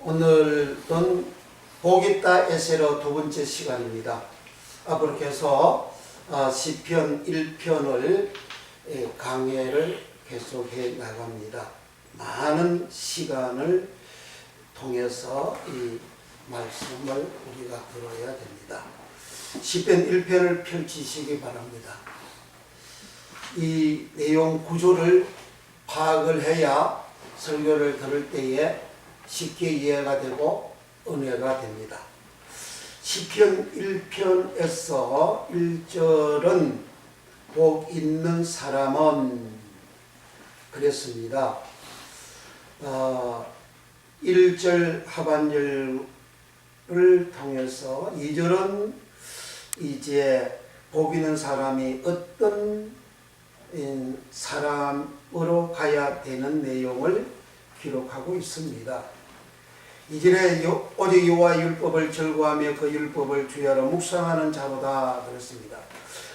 오늘은 복있다 에세러 두 번째 시간입니다. 앞으로 계속 시편 1편을 강해를 계속해 나갑니다. 많은 시간을 통해서 이 말씀을 우리가 들어야 됩니다. 시편 1편을 펼치시기 바랍니다. 이 내용 구조를 파악을 해야 설교를 들을 때에 쉽게 이해가 되고 은혜가 됩니다. 시편 1편에서 1절은 복 있는 사람은 그랬습니다. 1절 하반절을 통해서 2절은 이제 복 있는 사람이 어떤 사람으로 가야 되는 내용을 기록하고 있습니다. 이절에 오직 여호와의 율법을 절거하며 그 율법을 주야로 묵상하는 자로다 그랬습니다.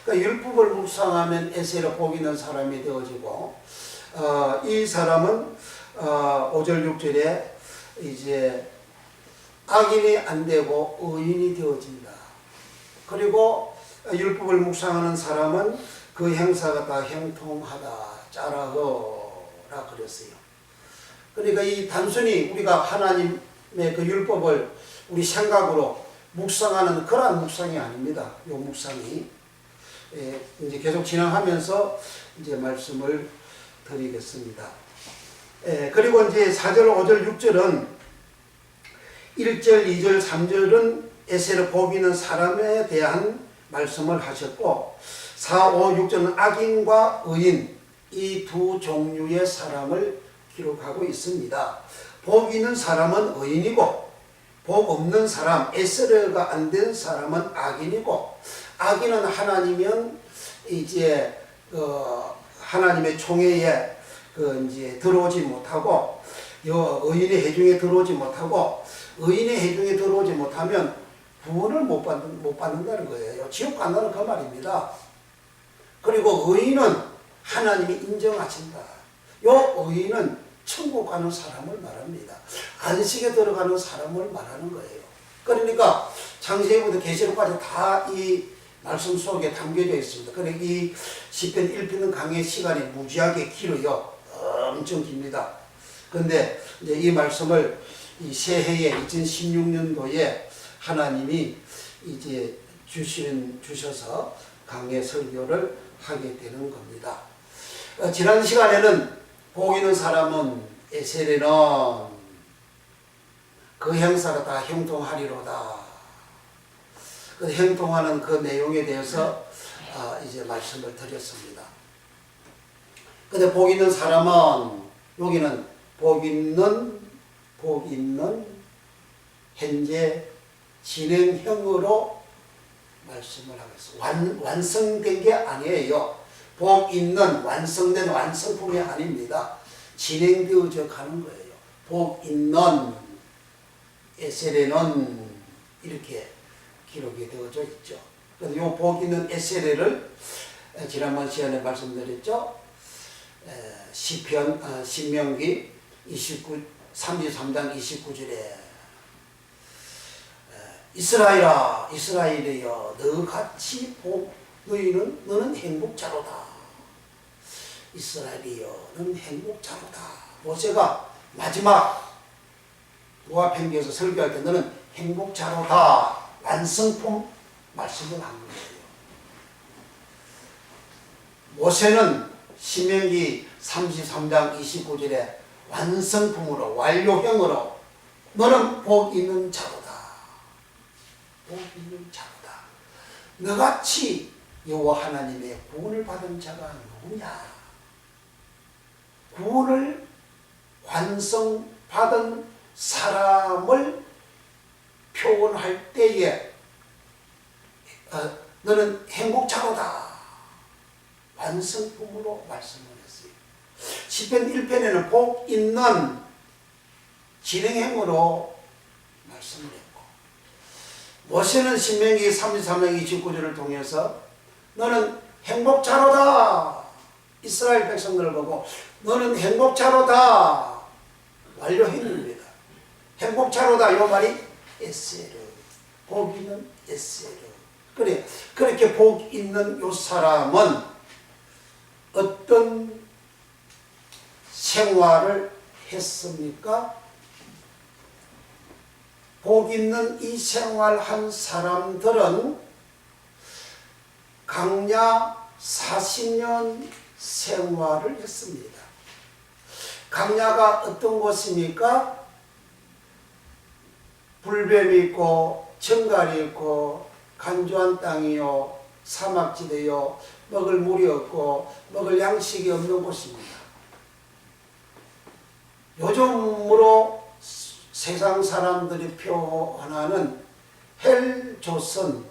그러니까 율법을 묵상하면 에세로 복 있는 사람이 되어지고 이 사람은 5절 6절에 이제 악인이 안 되고 의인이 되어진다. 그리고 율법을 묵상하는 사람은 그 행사가 다 형통하다 짜라허라 그랬어요. 그러니까 이 단순히 우리가 하나님의 그 율법을 우리 생각으로 묵상하는 그러한 묵상이 아닙니다. 이 묵상이 이제 계속 진행하면서 이제 말씀을 드리겠습니다. 그리고 이제 4절, 5절, 6절은 1절, 2절, 3절은 에세로 복 있는 사람에 대한 말씀을 하셨고 4, 5, 6절은 악인과 의인 이 두 종류의 사람을 기록하고 있습니다. 복 있는 사람은 의인이고 복 없는 사람, 에세르가 안 된 사람은 악인이고 악인은 하나님은 이제 하나님의 총회에 이제 들어오지 못하고 의인의 회중에 들어오지 못하고 의인의 회중에 들어오지 못하면 구원을 못 받는다는 거예요. 지옥 간다는 그 말입니다. 그리고 의인은 하나님이 인정하신다. 요 의인은 천국 가는 사람을 말합니다. 안식에 들어가는 사람을 말하는 거예요. 그러니까 창세기부터 계시록까지 다 이 말씀 속에 담겨져 있습니다. 그러니까 이 시편 1편 강의 시간이 무지하게 길어요. 엄청 깁니다. 그런데 이제 이 말씀을 이 새해에 2016년도에 하나님이 이제 주셔서 강의 설교를 하게 되는 겁니다. 지난 시간에는 복 있는 사람은 에세레는 그 행사가 다 형통하리로다. 그 형통하는 그 내용에 대해서 이제 말씀을 드렸습니다. 근데 복 있는 사람은 여기는 복 있는 현재 진행형으로 말씀을 하겠습니다. 완성된 게 아니에요. 복 있는 완성된 완성품이 아닙니다. 진행되어져 가는 거예요. 복 있는 에세레는 이렇게 기록이 되어져 있죠. 그래서 이 복 있는 에세레를 지난번 시간에 말씀드렸죠. 시편 신명기 33장 29절에 이스라엘아 이스라엘이여 너같이 너는 행복자로다. 이스라엘이여 너는 행복자로다. 모세가 마지막 모압행기에서 설교할 때 너는 행복자로다. 완성품 말씀을 한 거예요. 모세는 신명기 33장 29절에 완성품으로 완료형으로 너는 복 있는 자로다. 복 있는 자로다. 너같이 여호와 하나님의 구원을 받은 자가 누구냐? 구원을 완성받은 사람을 표현할 때에 너는 행복자로다. 완성품으로 말씀을 했어요. 시편 1편에는 복 있는 진행형으로 말씀을 했고 모세는 신명기 33장 29절을 통해서 너는 행복자로다. 이스라엘 백성들을 보고 너는 행복자로다. 완료형입니다. 행복차로다 요 말이 에세르, 복 있는 에세르. 그래, 그렇게 복 있는 요 사람은 어떤 생활을 했습니까? 복 있는 이 생활한 사람들은 강야 40년 생활을 했습니다. 강야가 어떤 곳입니까? 불뱀이 있고 정갈이 있고 간조한 땅이요, 사막지대요, 먹을 물이 없고 먹을 양식이 없는 곳입니다. 요즘으로 세상 사람들이 표현하는 헬조선,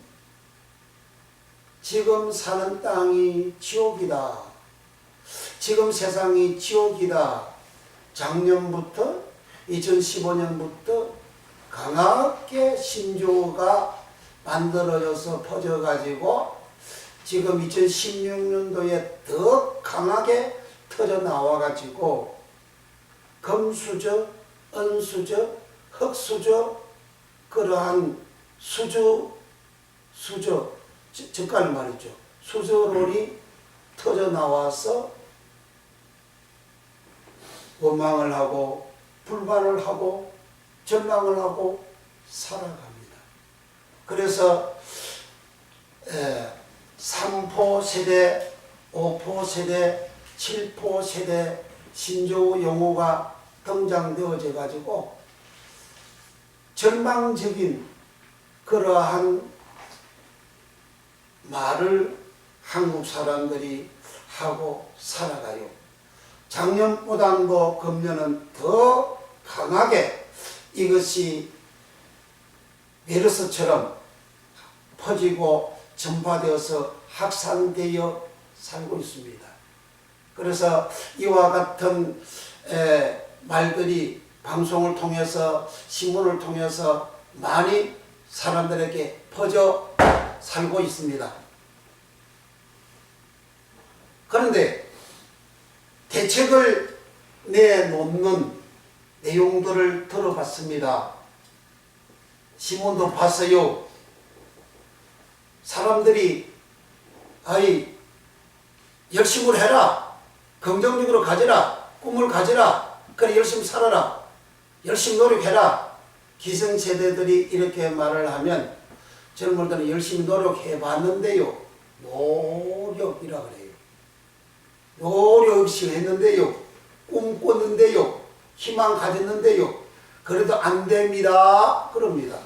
지금 사는 땅이 지옥이다, 지금 세상이 지옥이다, 작년부터 2015년부터 강하게 신조가 만들어져서 퍼져가지고 지금 2016년도에 더 강하게 터져 나와가지고 금수저, 은수저, 흑수저, 그러한 젓갈 말이죠. 수저론이 터져 나와서 원망을 하고 불만을 하고 절망을 하고 살아갑니다. 그래서 3포 세대, 5포 세대, 7포 세대 신조 용어가 등장되어져 가지고 절망적인 그러한 말을 한국 사람들이 하고 살아가요. 작년보다도 금년은 더 강하게 이것이 메르스처럼 퍼지고 전파되어서 확산되어 살고 있습니다. 그래서 이와 같은 말들이 방송을 통해서 신문을 통해서 많이 사람들에게 퍼져 살고 있습니다. 그런데 대책을 내놓는 내용들을 들어봤습니다. 신문도 봤어요. 사람들이 열심히 해라, 긍정적으로 가져라, 꿈을 가져라, 그래 열심히 살아라, 열심히 노력해라. 기성세대들이 이렇게 말을 하면 젊은이들은 열심히 노력해봤는데요, 노력이라 그래요. 노력시 했는데요, 꿈꿨는데요, 희망 가졌는데요, 그래도 안 됩니다 그럽니다.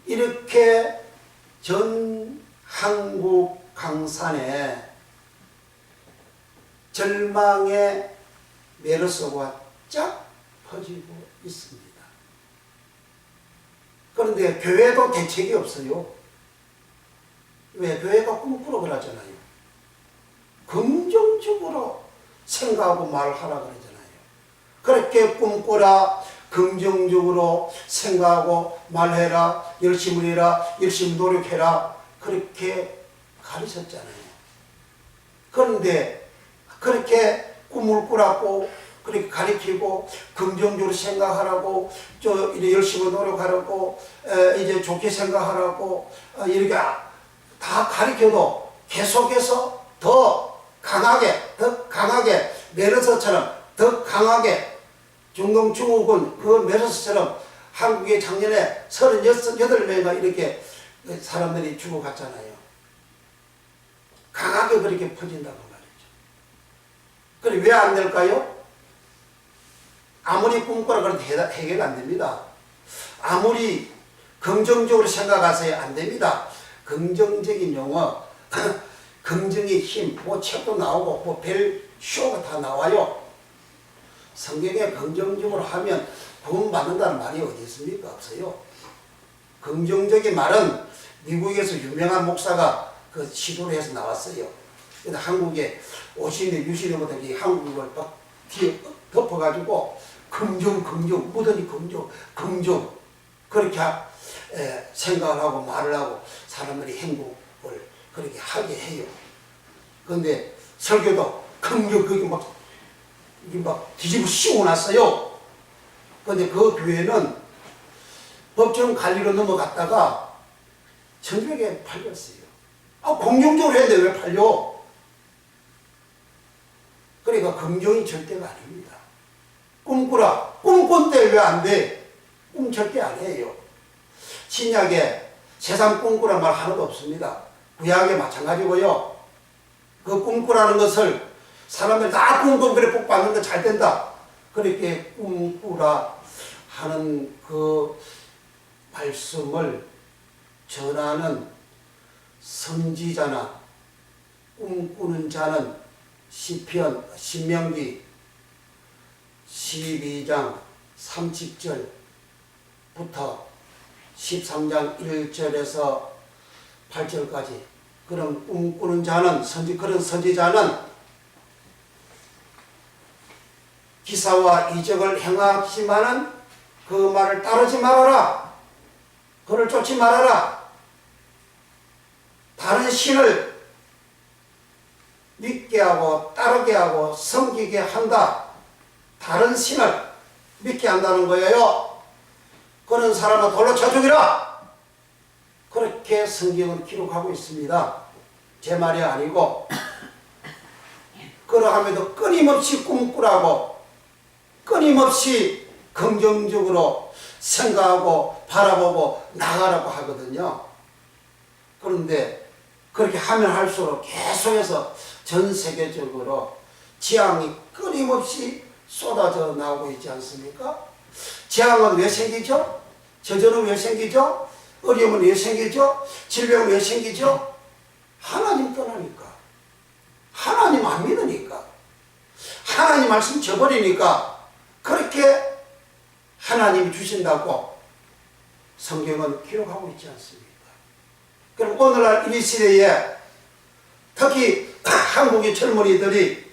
이렇게 전 한국 강산에 절망의 메르스가 쫙 퍼지고 있습니다. 그런데 교회도 대책이 없어요. 왜? 교회가 꿈꾸러 그러잖아요. 긍정적으로 생각하고 말하라 그러잖아요. 그렇게 꿈꾸라, 긍정적으로 생각하고 말해라, 열심히 해라, 열심히 노력해라, 그렇게 가르쳤잖아요. 그런데 그렇게 꿈을 꾸라고 그렇게 가르치고 긍정적으로 생각하라고, 이제 열심히 노력하라고, 이제 좋게 생각하라고 이렇게 다 가르쳐도 계속해서 더 강하게 메르스처럼 더 강하게 중동증후군 그 메르스처럼 한국에 작년에 38명이 이렇게 사람들이 죽어갔잖아요. 강하게 그렇게 퍼진다고 말이죠. 그래 왜 안 될까요? 아무리 꿈꾸라 그래도 해결 안 됩니다. 아무리 긍정적으로 생각하세요, 안 됩니다. 긍정적인 용어, 긍정의 힘, 뭐 책도 나오고 뭐 별 쇼가 다 나와요. 성경에 긍정적으로 하면 구원받는다는 말이 어디 있습니까? 없어요. 긍정적인 말은 미국에서 유명한 목사가 그 시도를 해서 나왔어요. 근데 한국에 50년, 60년부터 한국을 막 뒤에 덮어가지고 긍정, 뭐든지 긍정 그렇게 생각을 하고 말을 하고 사람들이 행복을 그렇게 하게 해요. 그런데 설교도 긍정 그게 막 뒤집어 씌워 놨어요. 근데 그 교회는 법정 관리로 넘어갔다가 정벽에 팔렸어요. 공정적으로 했는데 왜 팔려? 그러니까 긍정이 절대가 아닙니다. 꿈꾸라. 꿈꾼데 왜 안 돼? 꿈 절대 안 해요. 신약에 세상 꿈꾸란 말 하나도 없습니다. 구약에 마찬가지고요. 그 꿈꾸라는 것을 사람들이 다 꿈꾸면 그래 복 받는 거 잘 된다. 그렇게 꿈꾸라 하는 그 말씀을 전하는 선지자나 꿈꾸는 자는 시편, 신명기 12장 30절부터 13장 1절에서 8절까지 그런 꿈꾸는 자는 그런 선지자는 기사와 이적을 행하지만은 그 말을 따르지 말아라. 그를 쫓지 말아라. 다른 신을 믿게 하고 따르게 하고 섬기게 한다. 다른 신을 믿게 한다는 거예요. 그런 사람은 돌로 쳐 죽이라. 그렇게 성경은 기록하고 있습니다. 제 말이 아니고 그러함에도 끊임없이 꿈꾸라고 끊임없이 긍정적으로 생각하고 바라보고 나가라고 하거든요. 그런데 그렇게 하면 할수록 계속해서 전 세계적으로 재앙이 끊임없이 쏟아져 나오고 있지 않습니까? 재앙은 왜 생기죠? 저절은 왜 생기죠? 어려움은 왜 생기죠? 질병은 왜 생기죠? 하나님 떠나니까. 하나님 안 믿으니까. 하나님 말씀 저버리니까. 그렇게 하나님이 주신다고 성경은 기록하고 있지 않습니까? 그럼 오늘날 이 시대에 특히 한국의 젊은이들이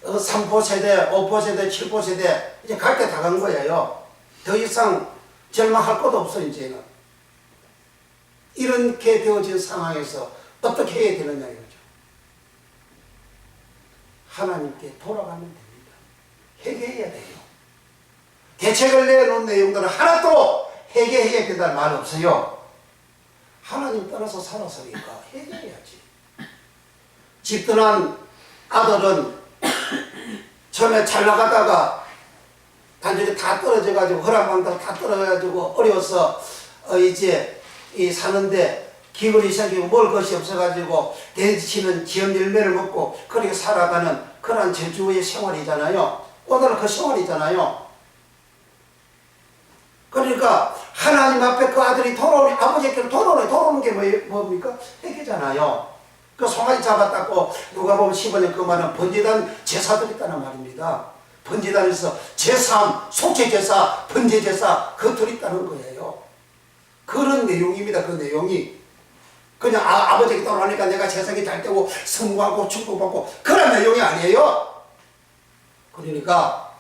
3포 세대, 5포 세대, 7포 세대 이제 갈 때 다 간 거예요. 더 이상 절망할 것도 없어 이제는. 이렇게 되어진 상황에서 어떻게 해야 되느냐 이거죠. 하나님께 돌아가면 됩니다. 회개해야 돼요. 대책을 내놓은 내용들은 하나도 회개해야 된다는 말 없어요. 하나님 떠나서 살았으니까 회개해야지. 집 떠난 아들은 처음에 잘 나가다가 단순히 다 떨어져가지고 허락방다가 다 떨어져가지고 어려워서 이제 사는데 기근이 생기고 먹을 것이 없어가지고 대치는 지연 열매를 먹고 그렇게 살아가는 그런 제주의 생활이잖아요. 오늘은 그 생활이잖아요. 그러니까 하나님 앞에 그 아들이 아버지께 돌아오는 게 뭡니까? 회개잖아요. 그 송아지 잡았다고 누가 보면 15년 그 말은 번제단 제사들이 있다는 말입니다. 번제단에서 제사, 속죄제사, 번제제사 그 둘이 있다는 거예요. 그런 내용입니다. 그 내용이. 그냥 아버지께 돌아오니까 내가 세상에 잘 되고 성공하고 축복받고 그런 내용이 아니에요. 그러니까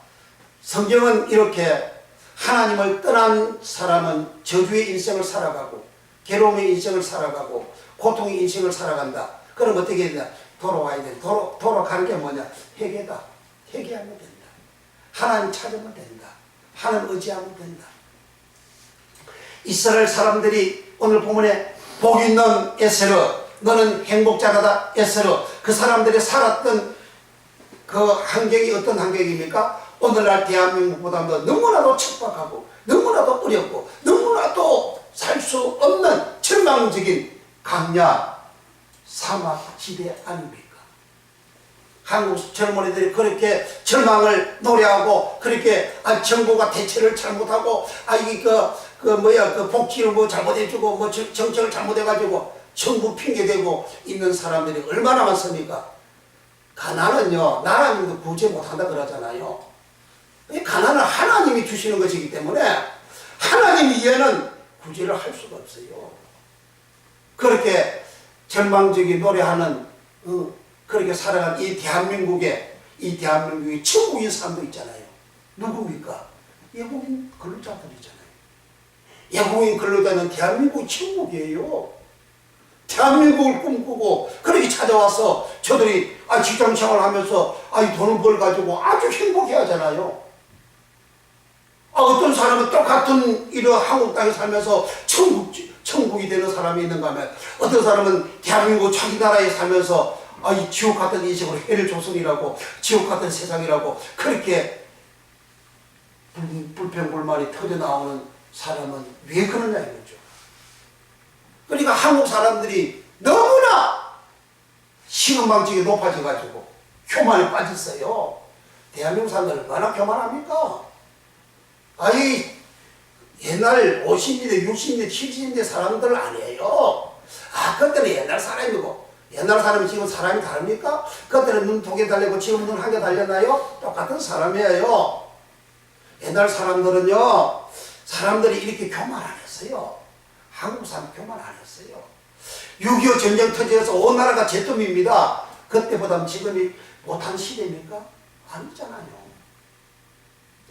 성경은 이렇게 하나님을 떠난 사람은 저주의 인생을 살아가고 괴로움의 인생을 살아가고 고통의 인생을 살아간다. 그럼 어떻게 해야 되냐? 돌아와야 돼. 돌아가는 게 뭐냐? 회개다. 회개하면 된다. 하나님 찾으면 된다. 하나님 의지하면 된다. 이스라엘 사람들이 오늘 본문에 복 있는 에세르, 너는 행복자다 에세르, 그 사람들이 살았던 그 환경이 어떤 환경입니까? 오늘날 대한민국보다 너무나도 척박하고 너무나도 어렵고 너무나도 살 수 없는 절망적인 강야 사막지대 아닙니까? 한국 젊은이들이 그렇게 절망을 노래하고 그렇게 정부가 대처를 잘못하고 이게 그 복지를 뭐 잘못해주고 뭐 정책을 잘못해가지고 정부 핑계대고 있는 사람들이 얼마나 많습니까? 가난은요 나라님도 구제 못한다 그러잖아요. 이 가난은 하나님이 주시는 것이기 때문에 하나님 이외에는 구제를 할 수가 없어요. 그렇게 절망적인 노래하는 그렇게 살아간 이 대한민국이 천국인 사람도 있잖아요. 누굽니까? 외국인 근로자들이잖아요. 외국인 근로자는 대한민국 천국이에요. 대한민국을 꿈꾸고 그렇게 찾아와서 저들이 직장생활 하면서 돈을 벌 가지고 아주 행복해 하잖아요. 어떤 사람은 똑같은 이런 한국 땅에 살면서 천국이 되는 사람이 있는가 하면, 어떤 사람은 대한민국 자기 나라에 살면서 이 지옥 같은 인식으로 해를 조선이라고, 지옥 같은 세상이라고 그렇게 불평불만이 터져 나오는 사람은 왜 그러냐 이거죠. 그러니까 한국 사람들이 너무나 시금방식이 높아져가지고 교만에 빠졌어요. 대한민국 사람들 얼마나 교만합니까? 아니, 옛날 50년대, 60년대, 70년대 사람들 아니에요. 그때는 옛날 사람이고, 옛날 사람이 지금 사람이 다릅니까? 그때는 눈 2개 달렸고 지금 눈 1개 달렸나요? 똑같은 사람이에요. 옛날 사람들은요, 사람들이 이렇게 교만 안 했어요. 한국 사람 교만 안 했어요. 6.25 전쟁 터져서 온 나라가 제뜸입니다. 그때보다 지금이 못한 시대입니까? 아니잖아요.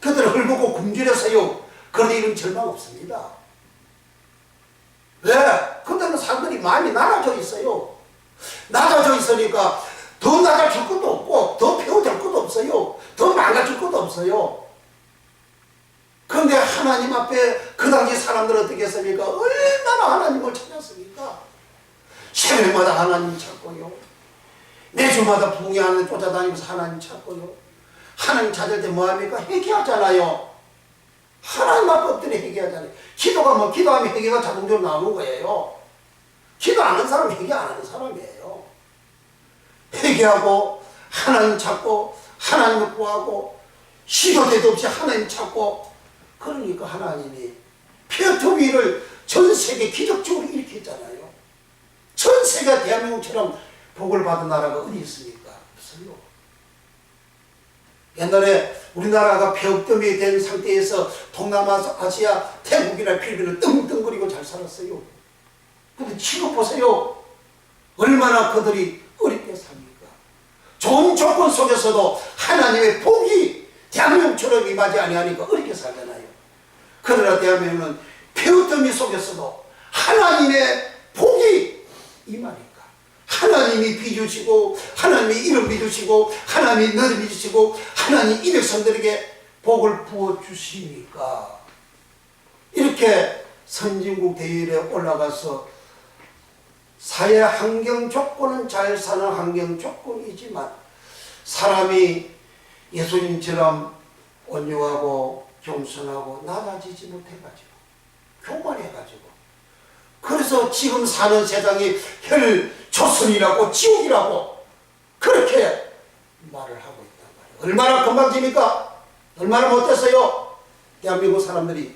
그들은 헐벗고 굶주렸어요. 그런데 이런 절망 없습니다. 왜? 그때는 사람들이 마음이 낮아져 있어요. 낮아져 있으니까 더 낮아질 것도 없고 더 배워질 것도 없어요. 더 망가질 것도 없어요. 그런데 하나님 앞에 그 당시 사람들은 어떻게 했습니까? 얼마나 하나님을 찾았습니까? 새벽마다 하나님 찾고요. 매주마다 붕괴하는 쫓아다니면서 하나님 찾고요. 하나님 찾을 때 뭐합니까? 회개하잖아요. 하나님 앞에 엎드려 회개하잖아요. 기도가 뭐 기도하면 회개가 자동적으로 나오는 거예요. 기도 안 하는 사람은 회개 안 하는 사람이에요. 회개하고 하나님 찾고 하나님을 구하고 시도 때도 없이 하나님 찾고, 그러니까 하나님이 피어투비를 전 세계 기적적으로 일으켰잖아요. 전 세계가 대한민국처럼 복을 받은 나라가 어디 있습니까? 없어요. 옛날에 우리나라가 폐업더미 된 상태에서 동남아시아, 태국이나 필리핀은 떵떵거리고 잘 살았어요. 근데 지금 보세요. 얼마나 그들이 어렵게 삽니까? 좋은 조건 속에서도 하나님의 복이 대한민국처럼 임하지 아니하니까 어렵게 살잖아요. 그러나 대한민국은 폐업더미 속에서도 하나님의 복이 임하니까, 하나님이 빚으시고 하나님이 이름 빚으시고 하나님이 너를 빚으시고 하나님 이 백성들에게 복을 부어주시니까 이렇게 선진국 대회에 올라가서 사회 환경 조건은 잘 사는 환경 조건이지만 사람이 예수님처럼 온유하고 겸손하고 낮아지지 못해가지고 교만해가지고, 그래서 지금 사는 세상이 혈 조선이라고 지옥이라고 그렇게 말을 하고 있단 말이에요. 얼마나 건방집니까? 얼마나 못됐어요? 대한민국 사람들이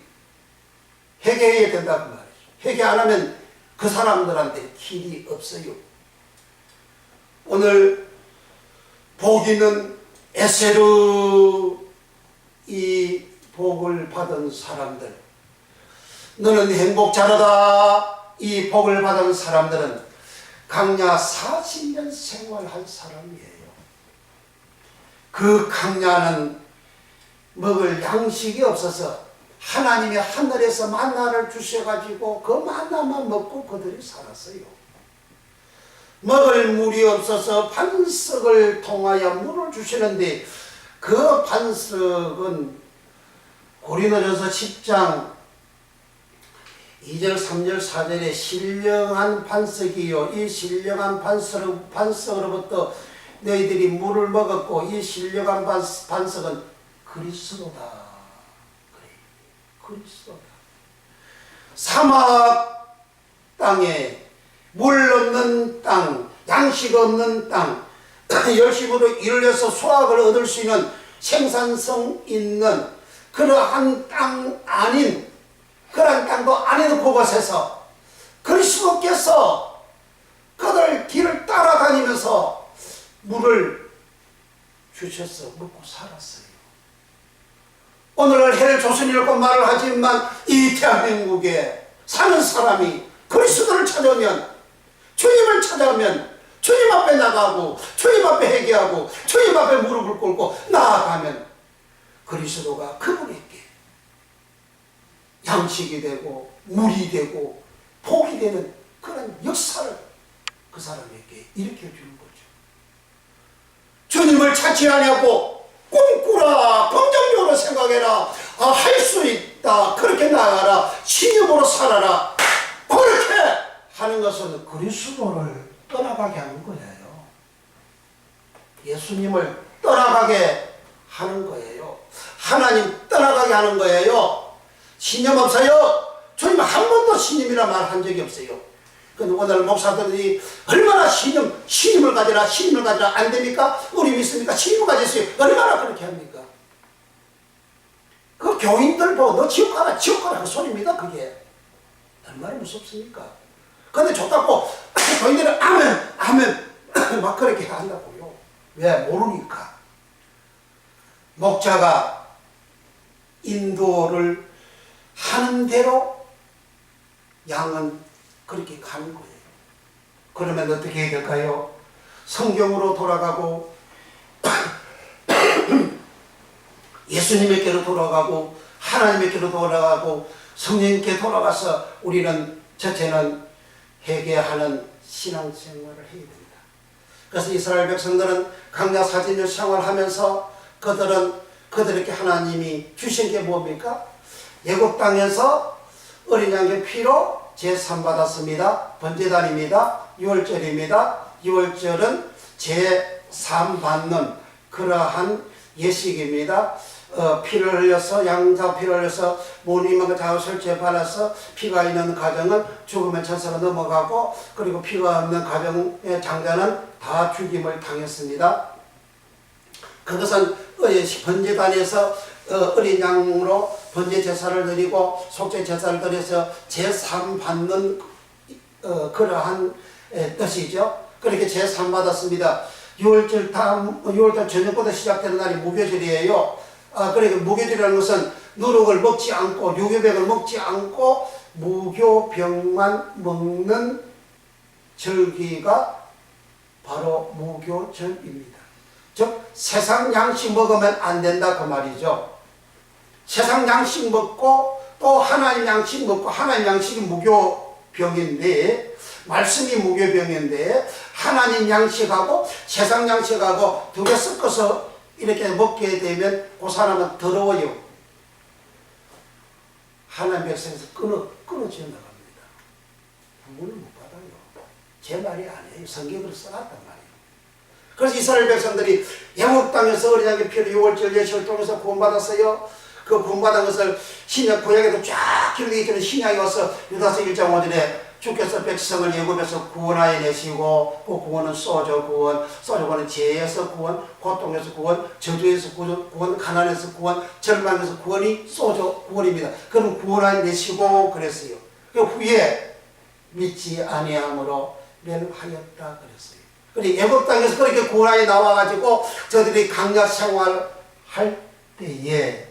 회개해야 된다는 말이죠. 회개 안 하면 그 사람들한테 길이 없어요. 오늘 복 있는 에세르 이 복을 받은 사람들, 너는 행복자로다. 이 복을 받은 사람들은 강야 40년 생활한 사람이에요. 그 강야는 먹을 양식이 없어서 하나님이 하늘에서 만나를 주셔가지고 그 만나만 먹고 그들이 살았어요. 먹을 물이 없어서 반석을 통하여 물을 주시는데 그 반석은 고린도전서 10장 2절, 3절, 4절에 신령한 반석이요, 이 신령한 반석으로부터 너희들이 물을 먹었고 이 신령한 반석은 그리스도다. 그리스도다. 사막 땅에 물 없는 땅, 양식 없는 땅, 열심으로 일을 해서 수확을 얻을 수 있는 생산성 있는 그러한 땅 아닌, 그러한 땅도 아닌 그곳에서 그리스도께서 그들 길을 따라다니면서 물을 주셔서 먹고 살았어요. 오늘날 해를 조선이라고 말을 하지만 이 대한민국에 사는 사람이 그리스도를 찾으면, 주님을 찾아오면 주님 앞에 나가고 주님 앞에 회개하고 주님 앞에 무릎을 꿇고 나아가면 그리스도가 그분에게 양식이 되고 물이 되고 복이 되는 그런 역사를 그 사람에게 일으켜 주는 거죠. 주님을 찾지 않냐고 꿈꾸라, 긍정적으로 생각해라. 할 수 있다. 그렇게 나아가라. 신념으로 살아라. 그렇게 하는 것은 그리스도를 떠나가게 하는 거예요. 예수님을 떠나가게 하는 거예요. 하나님 떠나가게 하는 거예요. 신념 없어요. 주님 한 번도 신념이라 말한 적이 없어요. 근데 오늘 목사들이 얼마나 신념을 가지라 안 됩니까? 우리 믿습니까? 신임을 가졌어요. 얼마나 그렇게 합니까? 그 교인들 보고 너 지옥 가라 그 소리입니다. 그게 얼마나 무섭습니까? 근데 좋다고 교인들은 아멘 막 그렇게 한다고요. 왜? 모르니까. 목자가 인도를 하는 대로 양은 그렇게 가는 거예요. 그러면 어떻게 해야 될까요? 성경으로 돌아가고 예수님에게로 돌아가고 하나님에게로 돌아가고 성령님께 돌아가서 우리는 첫째는 회개하는 신앙생활을 해야 됩니다. 그래서 이스라엘 백성들은 광야 40년 생활하면서 그들에게 하나님이 주신 게 뭡니까? 애굽 땅에서 어린 양의 피로 제삼 받았습니다. 번제단입니다. 유월절입니다. 유월절은 제삼 받는 그러한 예식입니다. 피를 흘려서 양자 피를 흘려서 모니만과 자우설주에 발라서 피가 있는 가정은 죽으면 천사로 넘어가고 그리고 피가 없는 가정의 장자는 다 죽임을 당했습니다. 그것은 번제단에서 어린 양으로 번제 제사를 드리고 속죄 제사를 드려서 제삼 받는 그러한 뜻이죠. 그렇게 제삼 받았습니다. 6월달 저녁부터 시작되는 날이 무교절이에요. 그러니까 무교절이라는 것은 누룩을 먹지 않고 유교병을 먹지 않고 무교병만 먹는 절기가 바로 무교절입니다. 즉 세상 양식 먹으면 안 된다 그 말이죠. 세상 양식 먹고 또 하나님 양식 먹고 하나님 양식이 무교병인데 말씀이 무교병인데 하나님 양식하고 세상 양식하고 두 개 섞어서 이렇게 먹게 되면 그 사람은 더러워요. 하나님 백성에서 끊어져 나갑니다. 구원을 못 받아요. 제 말이 아니에요. 성경으로 써놨단 말이에요. 그래서 이스라엘 백성들이 애굽 땅에서 어린 양의 피로 6월절 예식을 통해서 구원받았어요. 그 구원받은 것을 신약 구약에도 쫙 기록되어 있는 신약에 와서 유다서 1장 5절에 주께서 백성을 애굽에서 구원하여 내시고 그 구원은 소저 구원은 죄에서 구원, 고통에서 구원, 저주에서 구원, 가난에서 구원, 절망에서 구원이 소저 구원입니다. 그럼 구원하여 내시고 그랬어요. 그 후에 믿지 아니함으로 멸하였다 그랬어요. 그리고 애굽 땅에서 그렇게 구원하여 나와가지고 저들이 광야 생활할 때에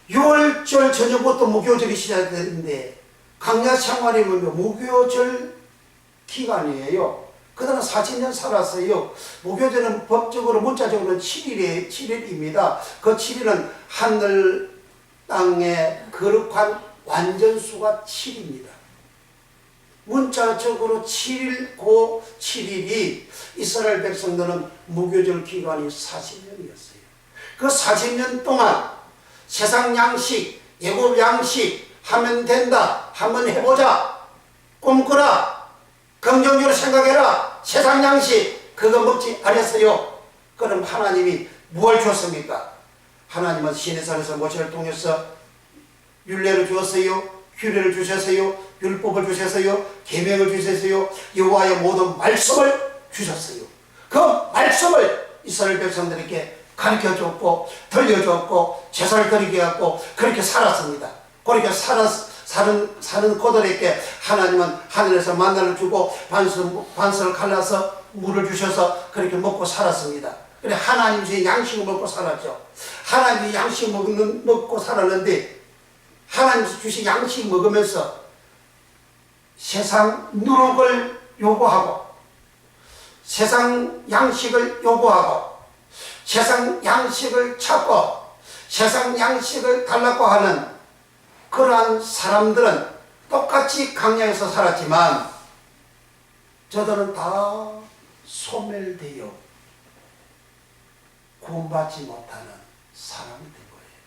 6월절 저녁부터 무교절이 시작되는데 광야 생활이면 무교절 기간이에요. 그들은 40년 살았어요. 무교절은 법적으로 문자적으로는 7일입니다. 그 7일은 하늘 땅의 거룩한 완전수가 7입니다. 문자적으로 7일, 고 7일이 이스라엘 백성들은 무교절 기간이 40년이었어요. 그 40년 동안 세상 양식, 애굽 양식 하면 된다. 한번 해보자. 꿈꾸라. 긍정적으로 생각해라. 세상 양식 그거 먹지 않았어요. 그럼 하나님이 무엇을 주었습니까? 하나님은 시내산에서 모세를 통해서 율례를 주었어요. 규례를 주셨어요. 율법을 주셨어요. 계명을 주셨어요. 여호와의 모든 말씀을 주셨어요. 그 말씀을 이스라엘 백성들에게 가르쳐줬고 들려줬고 제사를 드리게 하고 그렇게 살았습니다. 그렇게 사는 그들에게 하나님은 하늘에서 만나를 주고 반석을 갈라서 물을 주셔서 그렇게 먹고 살았습니다. 그래 하나님 주신 양식을 먹고 살았죠. 하나님 양식 먹고 살았는데 하나님 주신 양식 먹으면서 세상 누룩을 요구하고 세상 양식을 요구하고 세상 양식을 찾고 세상 양식을 달라고 하는 그러한 사람들은 똑같이 광야에서 살았지만 저들은 다 소멸되어 구원받지 못하는 사람이 된 거예요.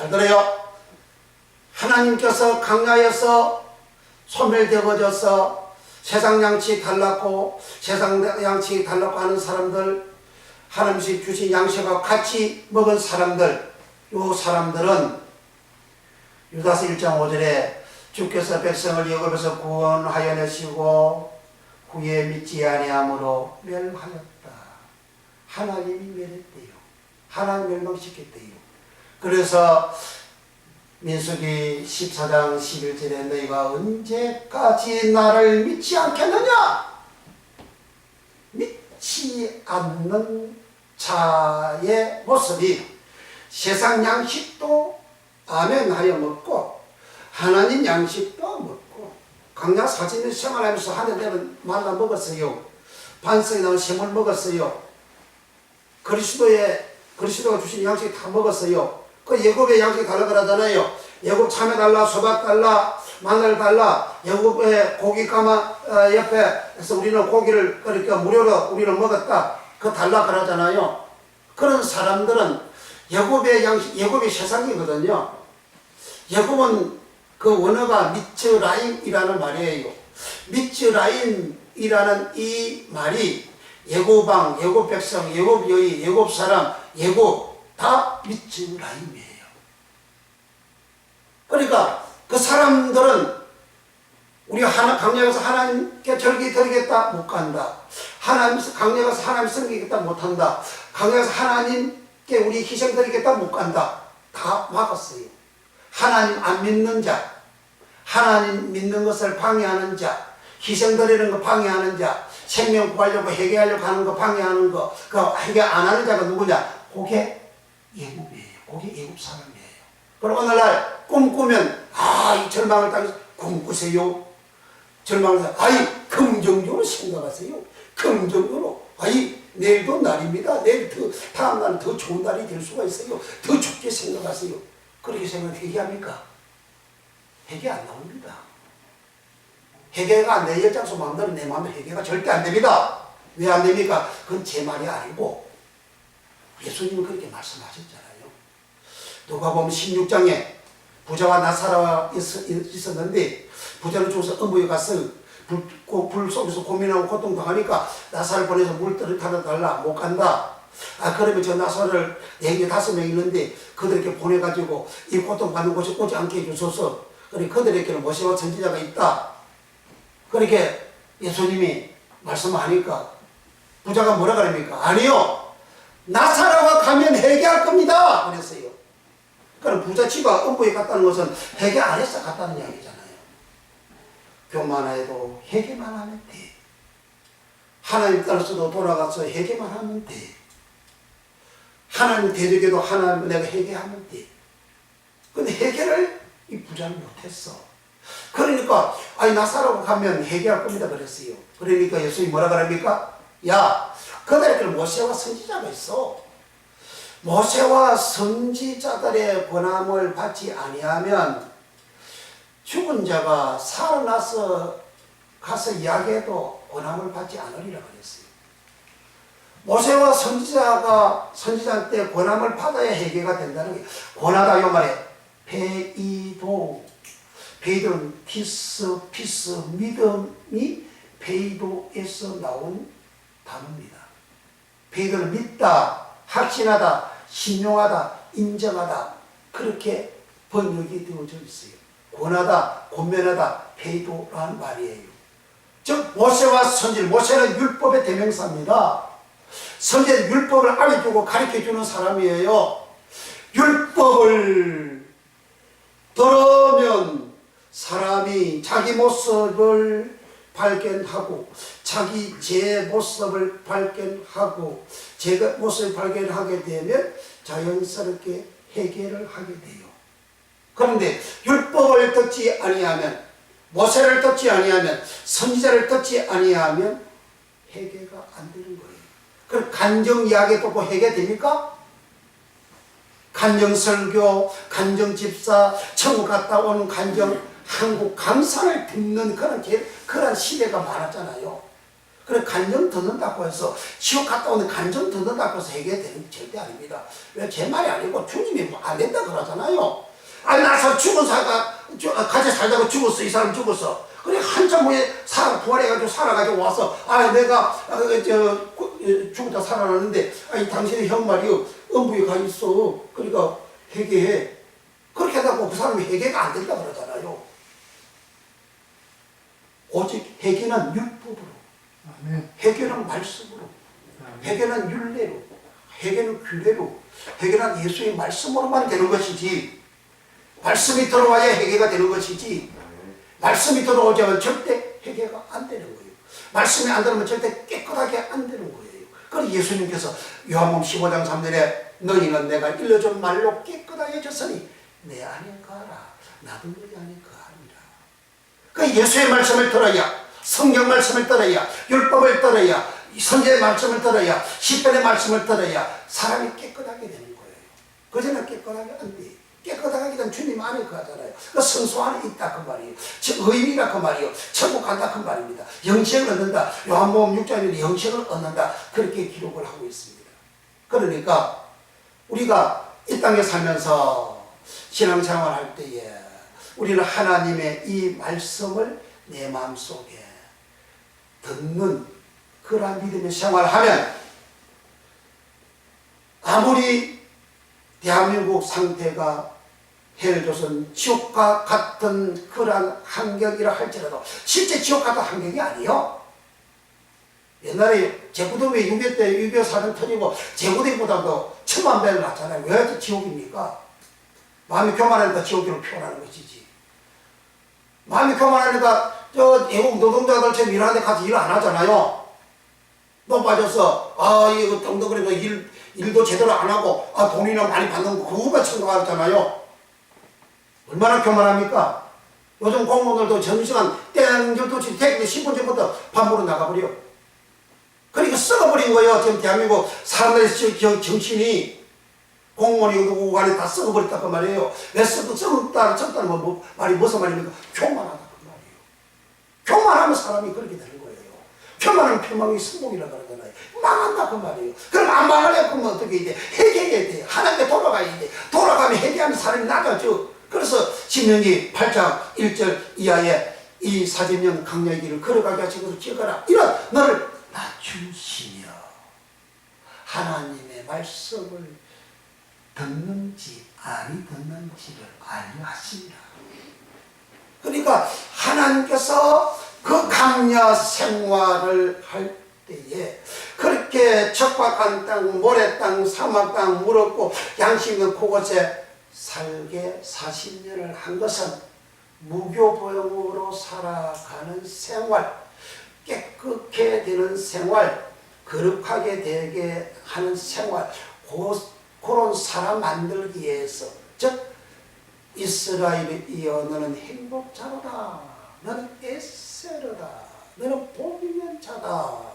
잘 들어요. 하나님께서 강야에서 소멸되어져서 세상 양식 달랐고 세상 양식이 달랐고 하는 사람들, 하나님이 주신 양식과 같이 먹은 사람들, 요 사람들은 유다서 1장 5절에 주께서 백성을 애굽에서 구원하여 내시고 후에 믿지 아니함으로 멸하였다. 하나님이 멸했대요. 하나님 멸망시켰대요. 그래서 민수기 14장 11절에 너희가 언제까지 나를 믿지 않겠느냐? 믿지 않는 자의 모습이 세상 양식도 아멘 하여 먹고 하나님 양식도 먹고 강야 40년 생활하면서 하늘 되면 만나 먹었어요. 반석에 나온 샘을 먹었어요. 그리스도가 주신 양식 다 먹었어요. 그 예굽의 양식이 달라 그러잖아요. 예굽 참외 달라, 수박 달라, 마늘 달라. 예굽의 고기 가마 옆에서 우리는 고기를 그러니까 무료로 우리는 먹었다. 그 달라 그러잖아요. 그런 사람들은 예굽의 양식, 예굽이 세상이거든요. 예굽은 그 원어가 미츠라임이라는 말이에요. 미츠라임이라는 이 말이 예굽왕, 예굽 백성, 예굽 여인, 예굽 사람, 예굽 다 미츠라임이에요. 그러니까 그 사람들은 우리 강력에서 하나님께 절기 드리겠다 못 간다. 강력에서 하나님 섬기겠다 못 한다. 강력에서 하나님께 우리 희생 드리겠다 못 간다. 다 막았어요. 하나님 안 믿는 자, 하나님 믿는 것을 방해하는 자, 희생 드리는 거 방해하는 자, 생명 구하려고 회개하려고 하는 거 방해하는 거, 그 회개 안 하는 자가 누구냐? 그게 예굽이에요. 그게 예굽 사람이에요. 그럼 오늘날 꿈꾸면 이 절망을 당해서 꿈꾸세요. 절망을 당해서 긍정적으로 생각하세요. 긍정적으로 내일도 날입니다. 내일 다음 날은 더 좋은 날이 될 수가 있어요. 더 좋게 생각하세요. 그렇게 생각하면 회개합니까? 회개 안 나옵니다. 회개가 내 열장소 마음대로 내 마음대로 회개가 절대 안 됩니다. 왜 안 됩니까? 그건 제 말이 아니고 예수님은 그렇게 말씀하셨잖아요. 누가복음 16장에 부자와 나사로가 있었는데 부자는 죽어서 어머니에 가서 불 속에서 고민하고 고통당하니까 나사를 보내서 물들을 타다 달라 못 간다. 그러면 저 나사를 4개 5명 있는데 그들에게 보내가지고 이 고통받는 곳에 오지 않게 해주소서. 그래 그들에게는 모세와 선지자가 있다. 그렇게 예수님이 말씀하니까 부자가 뭐라 그럽니까? 아니요, 나사로가 가면 회개할 겁니다 그랬어요. 그럼 부자치가 음부에 갔다는 것은 회개 안 해서 갔다는 이야기잖아요. 교만해도 회개만 하면 돼. 하나님 따라서도 돌아가서 회개만 하면 돼. 하나님 대적에도 하나님 내가 회개하면 돼. 근데 회개를 이 부자는 못했어. 그러니까 나사로가 가면 회개할 겁니다 그랬어요. 그러니까 예수님이 뭐라 그럽니까? 야, 그들에게 모세와 선지자가 있어. 모세와 선지자들의 권함을 받지 아니하면 죽은 자가 살아나서 가서 이야기해도 권함을 받지 않으리라 그랬어요. 모세와 선지자한테 권함을 받아야 회개가 된다는 게 권하다 요 말에 베이도는 피스, 믿음이 베이도에서 나온 단어입니다. 베이도는 믿다, 확신하다, 신용하다, 인정하다 그렇게 번역이 되어져 있어요. 권하다, 권면하다, 베이도라는 말이에요. 즉 모세와 선지, 모세는 율법의 대명사입니다. 선지자는 율법을 알려주고 가르쳐주는 사람이에요. 율법을 들으면 사람이 자기 모습을 발견하고 자기 제 모습을 발견하고 제 모습을 발견하게 되면 자연스럽게 회개를 하게 돼요. 그런데 율법을 듣지 아니하면, 모세를 듣지 아니하면, 선지자를 듣지 아니하면 회개가 안 되는 거예요. 그럼 간정 이야기 듣고 회개됩니까? 간정 설교, 간정 집사, 천국 갔다 오는 간정 한국 강산을 듣는 그런 시대가 많았잖아요. 그래 간정 듣는다고 해서 지옥 갔다 오는 간정 듣는다고 해서 해결되는 게 절대 아닙니다. 왜 제 말이 아니고 주님이 안 된다 그러잖아요. 가서 죽은 사가 같이 살다가 죽었어. 이 사람 죽었어. 그래 한참 후에 부활해가지고 살아가지고 와서 내가 죽었다 살아났는데 당신의 형 말이요 음부에 가 있어. 그러니까 회개해. 그렇게 하다고 그 사람이 회개가 안 된다 그러잖아요. 오직 회개는 율법으로, 회개는 말씀으로, 회개는 율례로, 회개는 규례로, 회개는 예수의 말씀으로만 되는 것이지, 말씀이 들어와야 회개가 되는 것이지, 말씀이 들어오지 않으면 절대 회개가 안 되는 거예요. 말씀이 안 들어오면 절대 깨끗하게 안 되는 거예요. 그래서 예수님께서 요한복음 15장 3절에 너희는 내가 일러준 말로 깨끗하게 졌으니 내 안에 거하라. 나도 너희 안에 거하리라. 그 예수의 말씀을 들어야, 성경 말씀을 들어야, 율법을 들어야, 선지의 말씀을 들어야, 시편의 말씀을 들어야 사람이 깨끗하게 되는 거예요. 그전에 깨끗하게 안 돼. 깨끗하게 된 주님 안에 거하잖아요. 그 성소 안에 있다 그 말이에요. 의인이라 그 말이에요. 천국 간다 그 말입니다. 영생을 얻는다. 요한복음 6장에 영생을 얻는다. 그렇게 기록을 하고 있습니다. 그러니까 우리가 이 땅에 살면서 신앙생활 할 때에 우리는 하나님의 이 말씀을 내 마음속에 듣는 그러한 믿음의 생활을 하면 아무리 대한민국 상태가 헬조선 지옥과 같은 그러한 환경이라 할지라도 실제 지옥 같은 환경이 아니에요. 옛날에 제구도에 6.25 사전 터지고 제구도보다도 1000만 배를 낫잖아요. 왜 지옥입니까? 마음이 교만하니까 지옥으로 표현하는 것이지. 마음이 교만하니까 외국 노동자들처럼 일하는데 가서 일 안 하잖아요. 높아져서 이거 덩덩거리고 일도 제대로 안 하고 돈이나 많이 받는 거 그거만 생각하잖아요. 얼마나 교만합니까? 요즘 공무원들도 점심시간 땡겨도 퇴근 10분 전부터 밥 먹으러 나가버려. 그러니까 썩어버린 거예요. 지금 대한민국 사람들의 정신이 공무원이 누구 간에 다 썩어버렸다 그 말이에요. 왜 썩었다는 말이 무슨 말입니까? 교만하다 그 말이에요. 교만하면 사람이 그렇게 되는 거예요. 교만은 표망이 성공이라 그러잖아요. 망한다 그 말이에요. 그럼 안 망하려면 어떻게 돼? 회개해야 돼. 하나님께 돌아가야 돼. 돌아가면 회개하면 사람이 나아져. 그래서 신명기 8장 1절 이하에 이 40년 강야의 길을 걸어가게 하신 것을 기억하라. 이런 너를 낮추시며 하나님의 말씀을 듣는지 아니 듣는지를 알려 하시니라. 그러니까 하나님께서 그 강야 생활을 할 때에 그렇게 척박한 땅, 모래땅, 사막땅, 물 없고 양식 있는 그곳에 살게 40년을 한 것은 무교보용으로 살아가는 생활, 깨끗게 되는 생활, 거룩하게 되게 하는 생활, 그런 사람 만들기 위해서, 즉 이스라엘이여 너는 행복자로다, 너는 에세르다, 너는 복 있는 자다.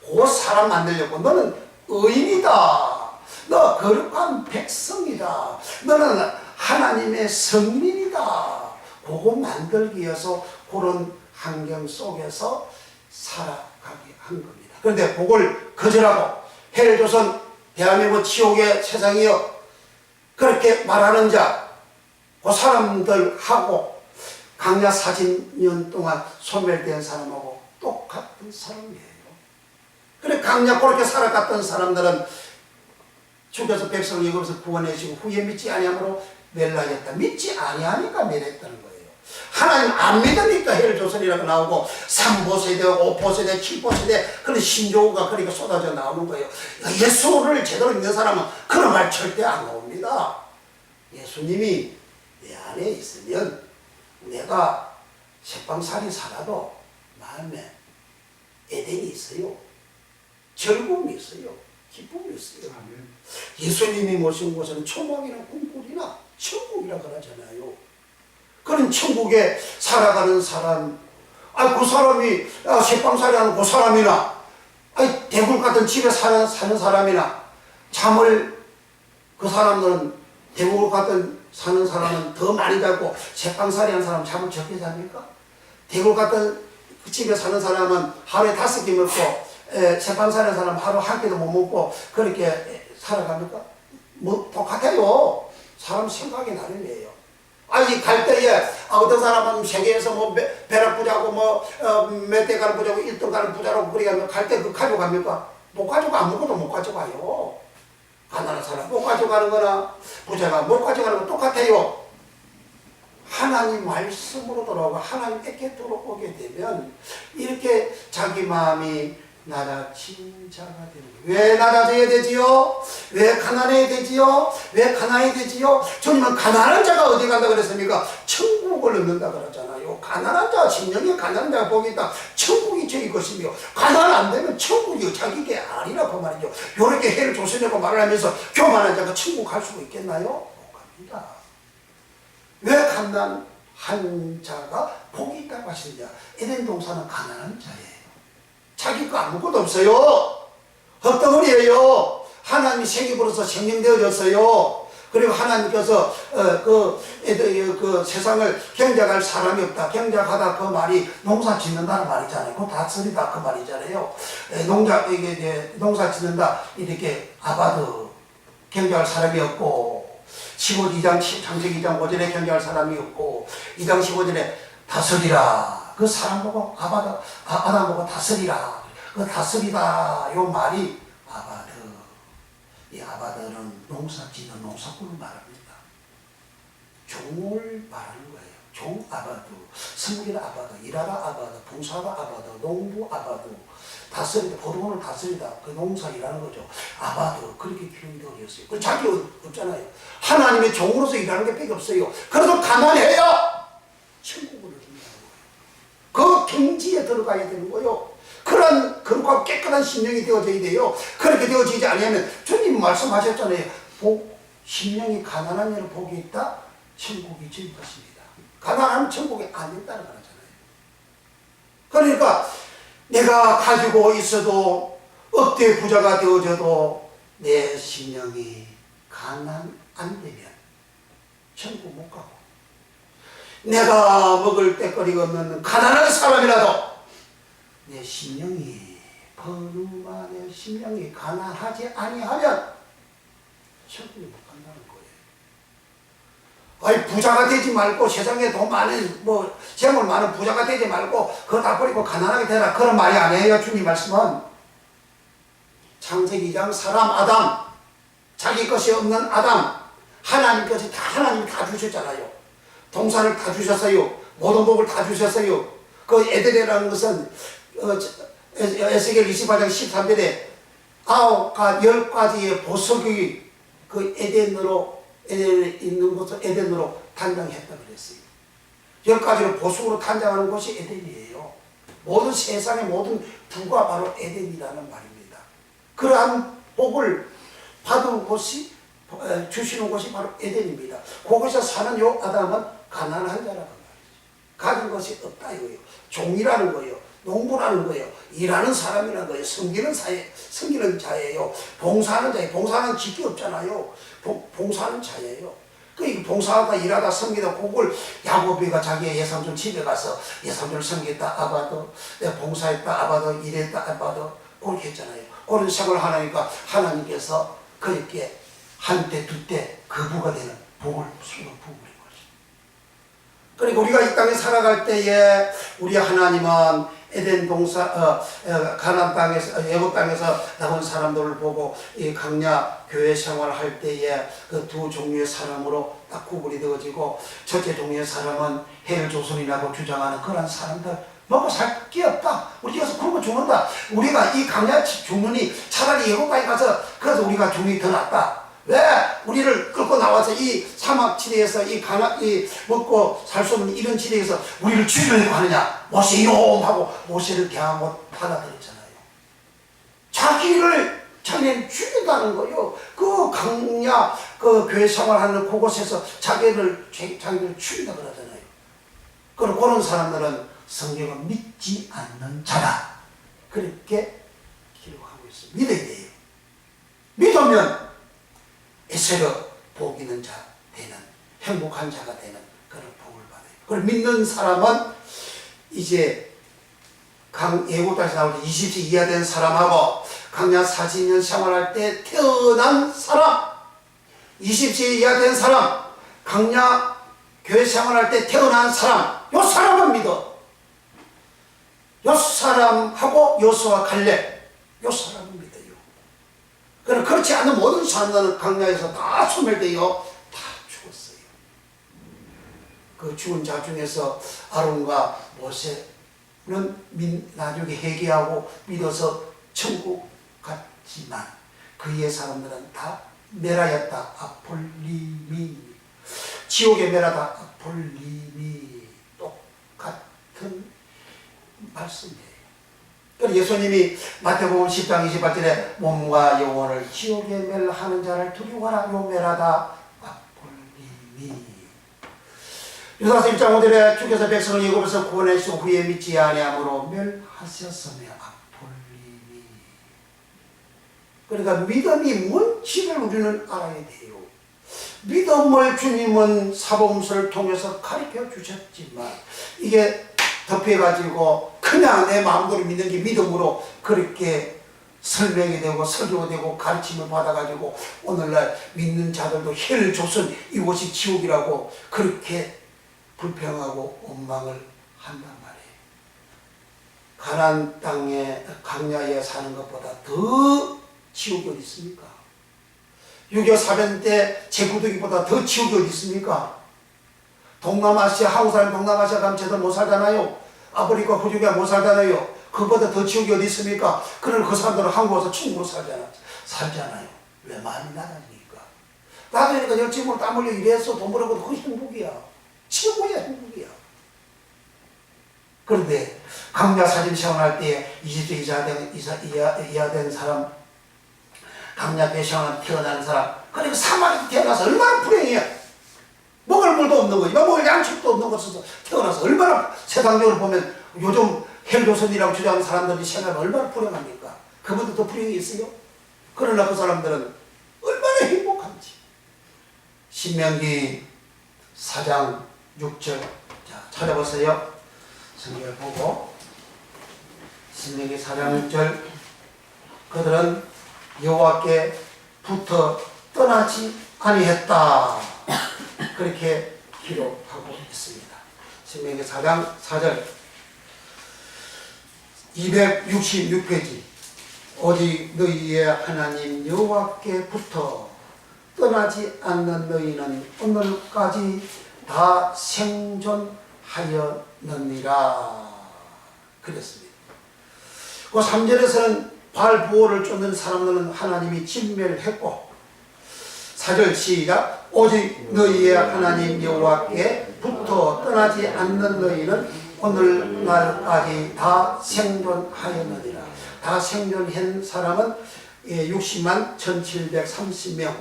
그 사람 만들려고 너는 의인이다, 너 거룩한 백성이다, 너는 하나님의 성민이다. 그거 만들기 위해서 그런 환경 속에서 살아가게 한 겁니다. 그런데 그걸 거절하고 헬조선 대한민국 지옥의 세상이여 그렇게 말하는 자, 그 사람들하고 강야 40년 동안 소멸된 사람하고 똑같은 사람이에요. 그래 강야 그렇게 살아갔던 사람들은 주께서 백성을 이곳에서 구원해주시고 후에 믿지 아니함으로 멸망했다. 믿지 아니하니까 멸했다는 거예요. 하나님 안 믿으니까 헬조선이라고 나오고 3보세대, 5보세대, 7보세대 그런 신조가 그러니까 쏟아져 나오는 거예요. 예수를 제대로 믿는 사람은 그런 말 절대 안 나옵니다. 예수님이 내 안에 있으면 내가 새빵살이 살아도 마음에 에덴이 있어요. 즐거움이 있어요. 기쁨이 있어요. 예수님이 모신 곳은 초막이나 꿈꿀이나 천국이라 그러잖아요. 그런 천국에 살아가는 사람, 그 사람이 새빵살이 하는 그 사람이나 대굴 같은 집에 사는 사람이나 잠을 그 사람들은 대굴 같은 사는 사람은 더 많이 자고 새빵살이 하는 사람은 잠을 적게 잡니까? 대굴 같은 집에 사는 사람은 하루에 5끼 먹고 새빵살이 하는 사람은 하루 한 끼도 못 먹고 그렇게 살아갑니까? 뭐 똑같아요. 사람 생각이 나름이에요. 아니 갈 때에 어떤 사람은 세계에서 뭐 벼락 부자고 몇 대 가는 부자고 1등 가는 부자라고 그러면 갈 때 그 가져갑니까? 못 가져가. 아무것도 못 가져가요. 가난한 사람 못 가져가는 거나 부자가 못 가져가는 거 똑같아요. 하나님 말씀으로 돌아오고 하나님께 돌아오게 되면 이렇게 자기 마음이 낮아진 자가 되는 거예요. 왜 낮아져야 되지요? 왜 가난해야 되지요? 왜 가난해야 되지요? 주님은 가난한 자가 어디 간다 그랬습니까? 천국을 얻는다 그랬잖아요. 가난한 자, 심령이 가난한 자가 복이 있다. 천국이 저희 것이며 가난 안 되면 천국이 자기게 아니라 그 말이죠. 요렇게 해를 조선하고 말을 하면서 교만한 자가 천국 갈 수가 있겠나요? 못 갑니다. 왜 가난한 자가 복이 있다고 하시느냐? 에덴 동산은 가난한 자예요. 자기 거 아무것도 없어요. 헛덩어리예요. 하나님이 생기부로서 생명되어졌어요. 그리고 하나님께서 그 세상을 경작할 사람이 없다. 경작하다 그 말이 농사 짓는다는 말이잖아요. 그 다스리다 그 말이잖아요. 농사 짓는다 이렇게 아바드 경작할 사람이 없고 15장 창세기 2장 5절에 경작할 사람이 없고 2장 15절에 다스리라. 그 사람 보고 아담 보고 다스리라. 그 다스리다 요 말이 아바드. 이 아바드는 농사 짓는 농사꾼을 말합니다. 종을 말하는 거예요. 종 아바드, 성길 아바드, 일하다 아바드, 봉사하다 아바드, 농부 아바드, 다스리다, 보름을 다스리다. 그 농사 일하는 거죠. 아바드 그렇게 기록이 되어졌어요. 그 자기 없잖아요. 하나님의 종으로서 일하는 게 밖에 없어요. 그래도 가난해야 천국을 그 경지에 들어가야 되는 거요. 그런 거룩하고 깨끗한 심령이 되어져야 돼요. 그렇게 되어지지 않으면 주님 말씀하셨잖아요. 심령이 가난한 이는 복이 있다. 천국이 저희 것입니다. 가난하면 천국이 안 있다는 거잖아요. 그러니까 내가 가지고 있어도 억대 부자가 되어져도 내 심령이 가난 안 되면 천국 못 가고 내가 먹을 때거리가 없는 가난한 사람이라도 내 심령이 번우마 내 심령이 가난하지 아니하면 천국에 못 간다는 거예요. 아니 부자가 되지 말고 세상에 돈 많은 재물 많은 부자가 되지 말고 그거 다 버리고 가난하게 되라 그런 말이 아니에요. 주님 말씀은 창세기 2장 사람 아담 자기 것이 없는 아담 하나님께서 하나님이 다 주셨잖아요. 동산을 다 주셨어요. 모든 복을 다 주셨어요. 그 에덴이라는 것은 에스겔 28장 13절에 10가지의 보석이 그 에덴에 있는 곳을 에덴으로 탄장했다 그랬어요. 10가지로 보석으로 탄장하는 곳이 에덴이에요. 모든 세상의 모든 부가 바로 에덴이라는 말입니다. 그러한 복을 받은 곳이 주시는 곳이 바로 에덴입니다. 거기서 사는 요 아담은 가난한 자라는 말이죠. 가진 것이 없다 이거예요. 종이라는 거예요. 농부라는 거예요. 일하는 사람이라는 거예요. 섬기는 자예요. 봉사하는 자예요. 봉사하는 직이 없잖아요. 봉사하는 자예요. 그 봉사하다 일하다 섬기다 그걸 야곱이가 자기의 예삼촌 집에 가서 예삼촌을 섬겼다 아바드 내가 봉사했다 아바드 일했다 아바드 그렇게 했잖아요. 그런 생각을 하니까 하나님께서 그렇게 한때 두때 거부가 되는 복을 순간 부어버린 거죠. 그리고 우리가 이 땅에 살아갈 때에 우리 하나님은 에덴 가나안 땅에서 애굽 땅에서 나온 사람들을 보고 이 강야 교회 생활할 때에 그 두 종류의 사람으로 딱 구분이 되어지고 첫째 종류의 사람은 헬 조선이라고 주장하는 그런 사람들 먹고 살 게 없다. 우리 여기서 굶어 죽는다. 우리가 이 강야 죽느니 차라리 애굽 땅에 가서 그래서 우리가 죽는 게 더 낫다. 왜 우리를 끌고 나와서 이 사막 지대에서 이 먹고 살 수 없는 이런 지대에서 우리를 죽이려고 하느냐? 모세 이놈 하고 모세를 대하고 받아들였잖아요. 자기는 죽인다는 거요. 그 강야 그 교회 생활하는 그곳에서 자기를 죽인다 그러잖아요. 그런 사람들은 성경을 믿지 않는 자다. 그렇게 기록하고 있습니다. 믿어야 돼요. 믿으면 에세로 복 있는 자 되는 행복한 자가 되는 그런 복을 받아요. 그걸 믿는 사람은 이제 애국 땅에서 나올 때 20세 이하 된 사람하고 강야 40년 생활할 때 태어난 사람 20세 이하 된 사람 강야 교회 생활할 때 태어난 사람, 요 사람은 믿어. 요 사람하고 요수와 갈렙, 요 사람은 믿어요. 그러나 그렇지 않은 모든 사람들은 강야에서 다 소멸되어 다 죽었어요. 그 죽은 자 중에서 아론과 모세는 나중에 회개하고 믿어서 천국 갔지만 그의 사람들은 다 메라였다. 아폴림이 지옥의 메라다. 아폴림이 똑같은 말씀이에요. 그래서 예수님이 마태복음 10장 28절에 몸과 영혼을 지옥에 멸하는 자를 두려워하라. 요 메라다. 아폴림이 유다서 1장 5절에 주께서 백성을 애굽에서 구원하시고 후에 믿지 아니함으로 멸하셨으며 아폴림이. 그러니까 믿음이 뭔지를 우리는 알아야 돼요. 믿음을 주님은 사복음서를 통해서 가르쳐 주셨지만 이게 덮여가지고 그냥 내 마음대로 믿는 게 믿음으로 그렇게 설명이 되고 설교가 되고 가르침을 받아가지고 오늘날 믿는 자들도 혈 조선 이곳이 지옥이라고 그렇게 불평하고 원망을 한단 말이에요. 가나안 땅에 강야에 사는 것보다 더 지옥이 어디 있습니까? 6.25 사변 때 제구두기보다 더 지옥이 어디 있습니까? 동남아시아, 한국 사람 동남아시아 가면 제대로 못 살잖아요. 아프리카, 후주가 못 살잖아요. 그보다 더 지옥이 어디 있습니까? 그러나 그 사람들은 한국 와서 충분히 살잖아요. 왜 마음이 낮아지니까? 낮아지니까 열심으로 땀 흘려 일해서 돈 벌어도 그 행복이야. 최고의 행복이야. 그런데 강야 사진 시험할 때 20세 이하 된 사람, 강야 배시험을 태어나는 사람, 그리고 사막에서 태어나서 얼마나 불행해. 먹을 물도 없는 거지. 먹을 양식도 없는 곳에서 태어나서 얼마나 세상적으로 보면 요즘 헬조선이라고 주장하는 사람들이 생활이 얼마나 불행합니까? 그분도 더 불행이 있어요? 그러나 그 사람들은 얼마나 행복한지. 신명기 4장 6절. 자, 찾아보세요. 성경을 보고. 신명기 4장 6절. 그들은 여호와께 붙어 떠나지 아니했다. 그렇게 기록하고 있습니다. 신명기 4장 4절 266페이지. 오직 너희의 하나님 여호와께 붙어 떠나지 않는 너희는 오늘까지 다 생존하였느니라. 그랬습니다. 그 3절에서는 바알 보호를 쫓는 사람들은 하나님이 진멸했고 4절 시작. 오직 너희의 하나님 여호와께 붙어 떠나지 않는 너희는 오늘날까지 다 생존하였느니라. 다 생존한 사람은 60만 1730명,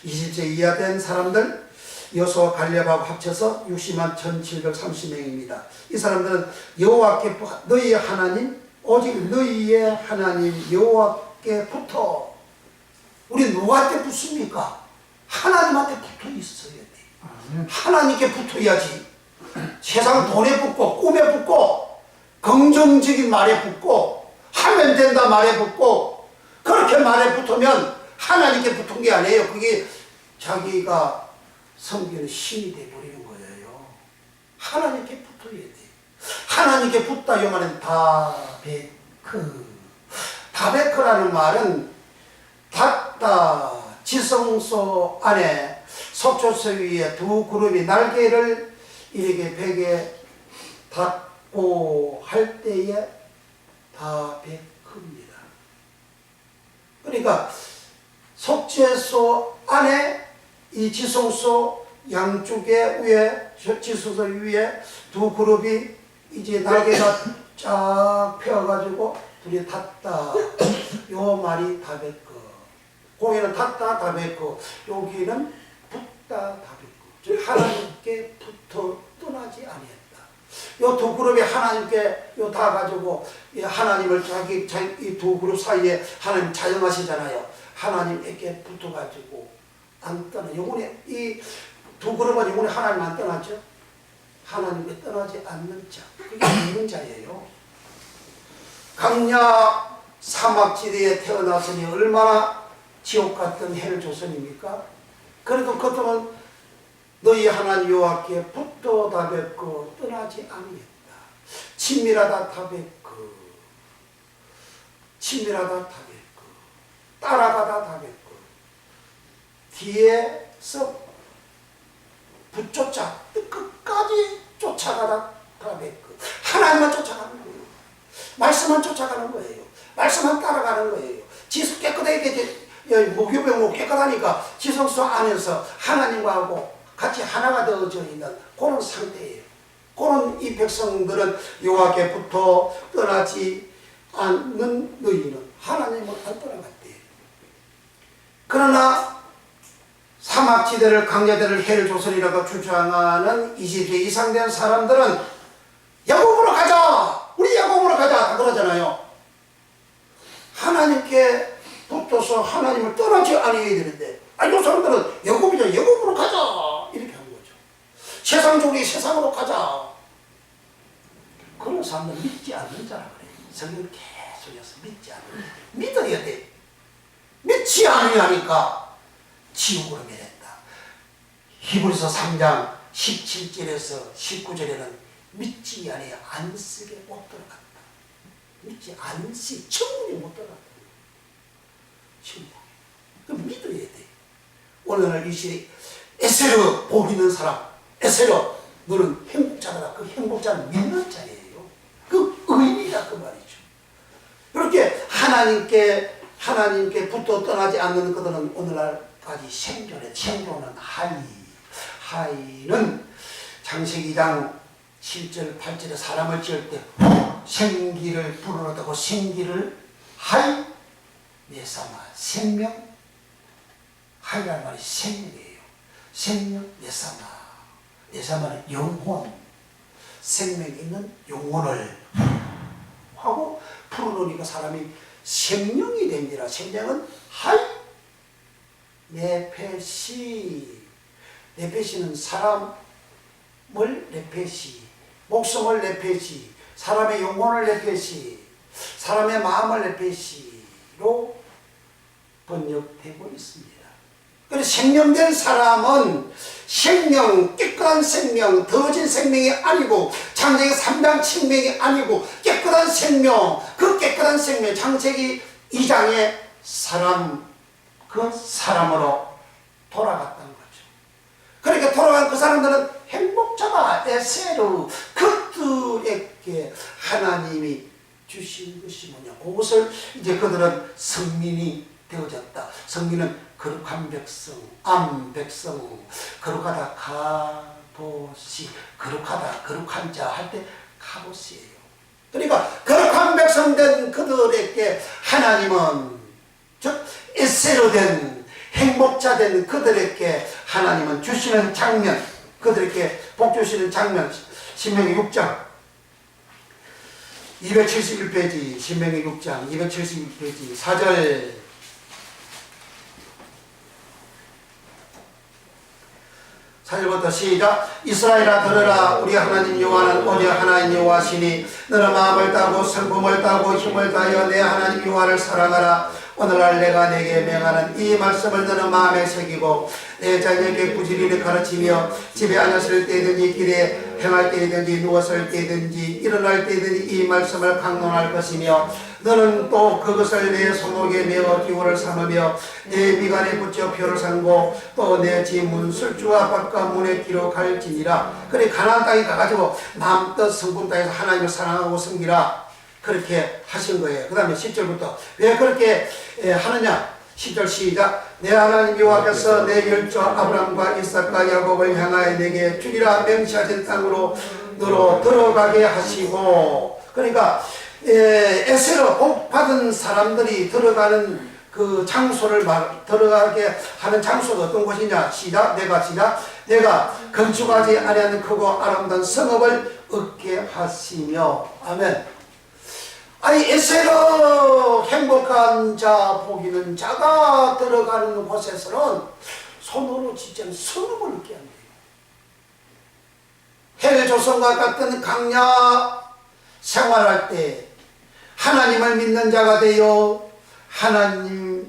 20세 이하 된 사람들 여호수아 갈렙하고 합쳐서 60만 1730명입니다. 이 사람들은 여호와께 너희의 하나님, 오직 너희의 하나님 여호와께 붙어. 우리 누구한테 붙습니까? 하나님한테 붙어 있어야 돼. 하나님께 붙어야지. 세상 돈에 붙고 꿈에 붙고 긍정적인 말에 붙고 하면 된다 말에 붙고 그렇게 말에 붙으면 하나님께 붙은 게 아니에요. 그게 자기가 섬기는 신이 되어버리는 거예요. 하나님께 붙어야 돼. 하나님께 붙다 이 말은 다베크. 다베크라는 말은 닿다. 지성소 안에 속초소 위에 두 그룹이 날개를 이렇게 벽에 닿고 할 때에 다베크입니다. 그러니까 속죄소 안에 이 지성소 양쪽에 위에 지성소 위에 두 그룹이 이제 날개가 쫙 펴가지고 둘이 닿다. 요 말이 다베크. 거기는 닿다 다베크, 여기는 붙다 다베크. 즉 하나님께 붙어 떠나지 아니했다. 요 두 그룹이 하나님께 요 다 가지고 하나님을 이 두 그룹 사이에 하나님 자영하시잖아요. 하나님께 붙어 가지고 안 떠나. 영원히 이 두 그룹은 영원히 하나님 안 떠나죠. 하나님께 떠나지 않는 자. 그게 믿는 자예요. 강야 사막지대에 태어났으니 얼마나 지옥 같은 해를 조선입니까? 그래도 그것은 너희 하나님 여호와께 붙어 다백고 떠나지 아니했다. 친밀하다 다백고, 친밀하다 다백고, 따라가다 다백고, 뒤에서 붙쫓아 끝까지 쫓아가다 다백고. 하나님만 쫓아가는 거예요. 말씀만 쫓아가는 거예요. 말씀만 따라가는 거예요. 지성 깨끗하게 목욕병 깨끗하니까 지성소 안에서 하나님과 같이 하나가 되어져 있는 그런 상태예요. 그런 이 백성들은 여호와께 붙어 떠나지 않는 너희는 하나님을 안 떠나갔대요. 그러나 사막지대를 강야대를 헬조선이라고 주장하는 20세 이상 된 사람들은 야곱으로 가자, 우리 야곱으로 가자 다 그러잖아요. 하나님께 붙어서 하나님을 떠나지 않아야 되는데, 아니 이 사람들은 야곱이죠, 야곱으로 가자 이렇게 한 거죠. 세상적으로 세상으로 가자. 그런 사람들은 믿지 않는 자라 그래요. 성경을 계속해서 믿지 않는 자. 믿어야 돼. 믿지 않으니까 지옥으로 멸했다. 히브리서 3장 17절에서 19절에는 믿지 아니하 안식에 못 들어갔다. 믿지 안식, 천국에 못 들어갔다. 천국에. 그럼 믿어야 돼. 오늘날 이 시대에 에세로 복 있는 사람, 에세로 너는 행복자다. 그 행복자는 믿는 자예요. 그 의미다 그 말이죠. 그렇게 하나님께 붙어 떠나지 않는 그들은 오늘날까지 생존하는 하이는 창세기 2장 7절 8절에 사람을 지을 때 생기를 불어넣다고 생기를 하이 내삼아 생명 하이라는 말이 생명이에요. 생명 내삼아는 영혼, 생명 있는 영혼을 하고 풀어놓으니까 사람이 생명이 됩니다. 생명은 하이 네페시는 사람을 네페시, 목숨을 네페시, 사람의 영혼을 네페시, 사람의 마음을 네페시로 번역되고 있습니다. 그래서 생명된 사람은 생명, 깨끗한 생명, 더러진 생명이 아니고 창세기 3장 생명이 아니고 깨끗한 생명, 그 깨끗한 생명 창세기 2장의 사람, 그 사람으로 돌아갔다는 거죠. 그러니까 돌아간 그 사람들은 행복자가 에세로 그들에게 하나님이 주신 것이 뭐냐, 그것을 이제 그들은 성민이 되어졌다. 성민은 거룩한 백성, 암백성, 거룩하다 가봇이, 거룩하다 거룩한 자 할 때 가봇이에요. 그러니까 거룩한 백성 된 그들에게 하나님은, 즉 에세로 된 행복자 된 그들에게 하나님은 주시는 장면, 그들에게 복 주시는 장면, 신명기 6장 271페이지, 신명기 6장 271페이지 4절. 사절부터 시작. 이스라엘아 들으라. 우리 하나님 여호와는 오직 하나님 여호와시니 너는 마음을 따고 성품을 따고 힘을 다하여 내 하나님 여호와를 사랑하라. 오늘날 내가 내게 명하는 이 말씀을 너는 마음에 새기고 내 자녀에게 부지런히 가르치며 집에 앉았을 때든지 길에 행할 때든지 누웠을 때든지 일어날 때든지 이 말씀을 강론할 것이며 너는 또 그것을 내 손목에 메어 기호를 삼으며 내 미간에 붙여 표를 삼고 또 내 집 문 술주와 바깥 문에 기록할지니라. 그래 가나안 땅에 가가지고 마음껏 성품 땅에서 하나님을 사랑하고 섬기라. 그렇게 하신 거예요. 그 다음에 10절부터 왜 그렇게 하느냐. 10절 시작. 내 하나님 여호와께서 내 열조 아브라함과 이삭과 야곱을 향하여 내게 주리라 명시하신 땅으로 너로 들어가게 하시고. 그러니까 에세로 복 받은 사람들이 들어가는 그 장소를 들어가게 하는 장소가 어떤 곳이냐. 시작. 내가 건축하지 아니하는 크고 아름다운 성읍을 얻게 하시며. 아멘. 아니 에세로 행복한 자, 복 있는 자가 들어가는 곳에서는 손으로 짓지 성읍을 얻게 한대요. 헬조선과 같은 강야 생활할 때 하나님을 믿는 자가 되어 하나님을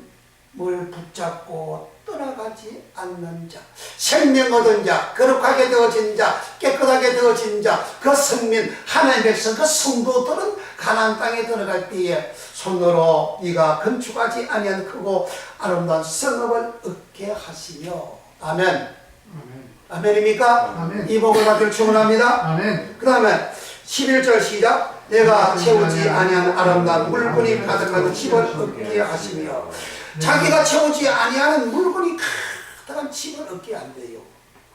붙잡고 떠나가지 않는 자, 생명 얻은 자, 거룩하게 되어진 자, 깨끗하게 되어진 자, 그 성민, 하나님의 백성, 그 성도들은 가나안 땅에 들어갈 때에 손으로 네가 건축하지 아니한 크고 아름다운 성읍을 얻게 하시며. 아멘. 아멘. 아멘입니까? 아멘. 이 복을 받기를 축원합니다. 아멘. 그 다음에 11절 시작. 내가 채우지 아니한 아름다운 물건이 가득한 집을 얻게 하시며. 자기가 채우지 아니하는 물건이 가득한 집을 얻게 한대요.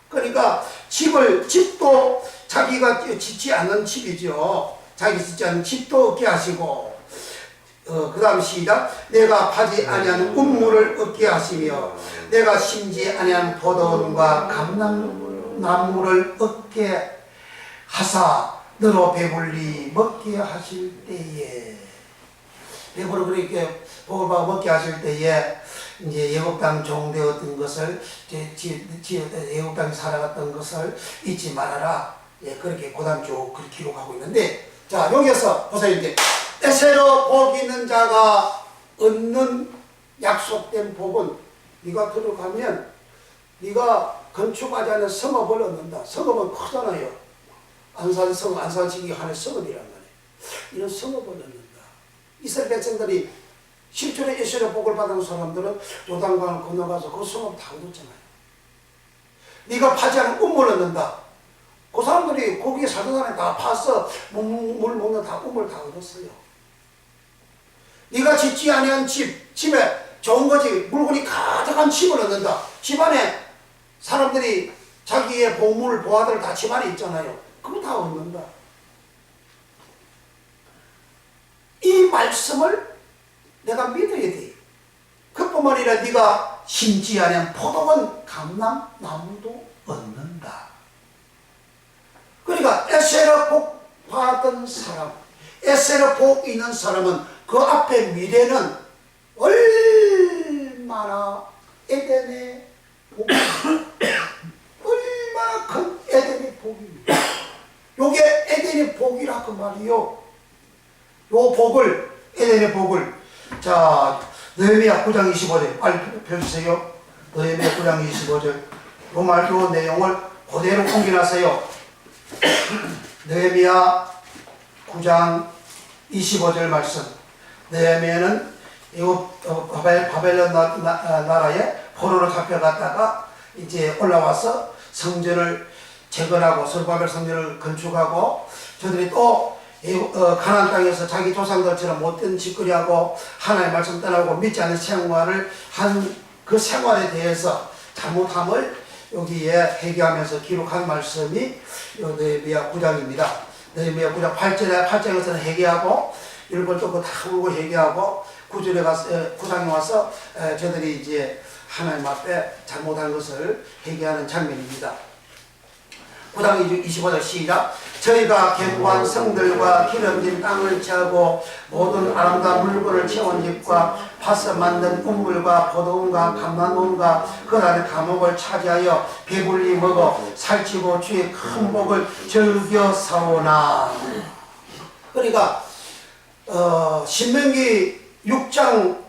그러니까 집도 자기가 짓지 않는 집이죠. 자기 짓지 않는 집도 얻게 하시고, 그 다음 시작. 내가 파지 아니한 운물을 얻게 하시며, 내가 심지 아니한 포도원과 감람나무를 얻게 하사 너로 배불리 먹게 하실 때에, 배부르 그렇게 복을 받아 먹게 하실 때에 이제 애국 땅 종되었던 것을, 애국 땅에 살아갔던 것을 잊지 말아라. 예, 그렇게 고단 쭉 그렇게 기록하고 있는데, 자 여기서 보세요. 이제 에세로 복 있는 자가 얻는 약속된 복은, 네가 들어가면 네가 건축하지 않은 성읍을 얻는다. 성읍은 크잖아요. 안산성, 안산시기 하나의 성읍이란 말이에요. 이런 성읍을 얻는다. 이스라엘 백성들이 실존의 에세로 복을 받은 사람들은 요단강을 건너가서 그 성읍 다 얻었잖아요. 네가 파지 않은 우물 얻는다. 그 사람들이 거기에 살던 사람이 다 파서 물 먹는 다 우물 다 얻었어요. 네가 짓지 아니한 집에 좋은 거지, 물건이 가득한 집을 얻는다. 집안에 사람들이 자기의 보물, 보화들 다 집안에 있잖아요. 그거 다 얻는다. 이 말씀을 내가 믿어야 돼. 그뿐만 아니라 네가 심지 아니한 포도원, 감람나무도 얻는다. 그러니까 에세라 복 받은 사람, 에세라 복 있는 사람은 그 앞에 미래는 얼마나 에덴의 복이, 얼마나 큰 에덴의 복입니다. 요게 에덴의 복이라 그 말이요. 요 복을, 에덴의 복을, 자 느헤미야 9장 25절 빨리 펴주세요. 느헤미야 9장 25절 요 말, 요 내용을 그대로 옮겨놨어요. 느헤미야 9장 25절 말씀. 느헤미야는 바벨론 나라에 포로로 잡혀갔다가 이제 올라와서 성전을 재건하고 서르바벨 성전을 건축하고, 저들이 또 가나안 땅에서 자기 조상들처럼 못된 짓거리하고 하나님의 말씀 떠나고 믿지 않는 생활을 한 그 생활에 대해서 잘못함을 여기에 회개하면서 기록한 말씀이 느헤미야 9장입니다. 느헤미야 9장 8장에서는 회개하고, 일본 또 다 울고 회개하고, 9장에 와서 저들이 이제 하나님 앞에 잘못한 것을 회개하는 장면입니다. 9장 25절 시작. 저희가 견고한 성들과 기름진 땅을 채우고 모든 아름다운 물건을 채운 집과 밭을 만든 우물과 포도원과 감람원과 그 안에 감옥을 차지하여 배불리 먹어 살찌고 주의 큰 복을 즐겨 사오나. 그러니까 신명기 6장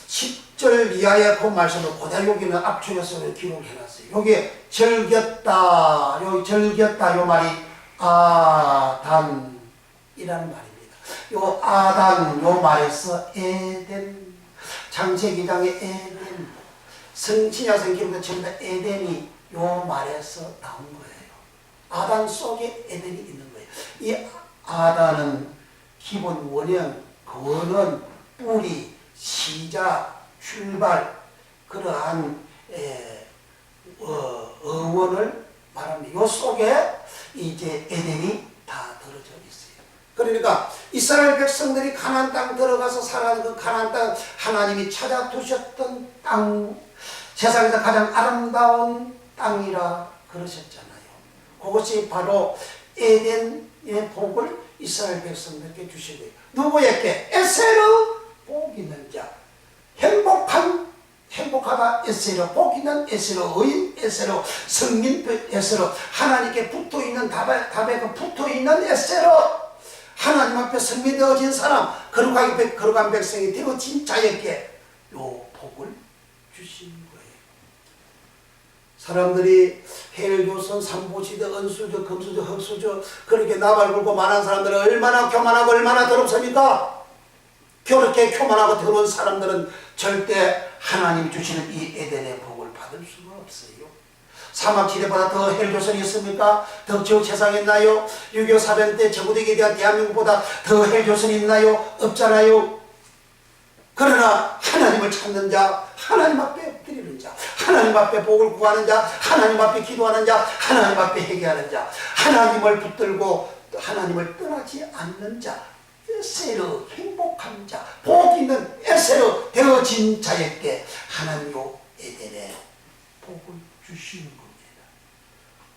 10절 이하의 그 말씀을 그대로 여기는 압축해서 기록해놨어요. 여기 즐겼다, 여기 즐겼다 요 말이 아단이라는 말입니다. 요 아단 요 말에서 에덴, 창세기 장의 에덴, 신약성 기록에 전부 다 에덴이 요 말에서 나온 거예요. 아단 속에 에덴이 있는 거예요. 이 아단은 기본 원형, 그 원은 뿌리, 시작, 출발, 그러한 어원을 말합니다. 요 속에 이제 에덴이 다 들어져 있어요. 그러니까 이스라엘 백성들이 가나안 땅 들어가서 살아가는 그 가나안 땅, 하나님이 찾아 두셨던 땅, 세상에서 가장 아름다운 땅이라 그러셨잖아요. 그것이 바로 에덴의 복을 이스라엘 백성들께 주시고요. 누구에게? 에세로 복 있는 자, 행복하다 에세로, 복 있는 에세로, 의인 에세로, 성민 에세로, 하나님께 붙어있는 답에 붙어있는 에세로, 하나님 앞에 성민되어진 사람, 거룩한 백성이 되어진 자에게 요 복을 주신 거예요. 사람들이 헬조선, 삼보시대, 은수저, 금수저, 흑수저 그렇게 나발 굴고 말한 사람들은 얼마나 교만하고 얼마나 더럽습니까? 그렇게 교만하고 더러운 사람들은 절대 하나님이 주시는 이 에덴의 복을 받을 수가 없어요. 사막지대보다 더 헬조선이 있습니까? 더 저세상이 있나요? 6.25 사변 때 제국에 대한 대한민국보다 더 헬조선이 있나요? 없잖아요. 그러나 하나님을 찾는 자, 하나님 앞에 엎드리는 자, 하나님 앞에 복을 구하는 자, 하나님 앞에 기도하는 자, 하나님 앞에 회개하는 자, 하나님을 붙들고 하나님을 떠나지 않는 자, 에세르 행복한 자, 복 있는 에세르 되어진 자에게 하나님요 에덴의 복을 주시는 겁니다.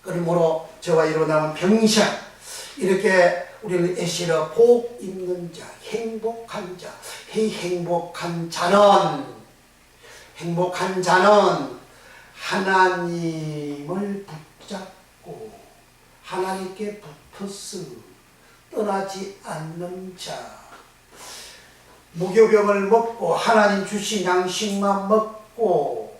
그러므로 저와 일어나면 평생 이렇게 우리는 에세르 복 있는 자, 행복한 자, 행복한 자는 하나님을 붙잡고 하나님께 붙어서 떠나지 않는 자, 무교병을 먹고 하나님 주신 양식만 먹고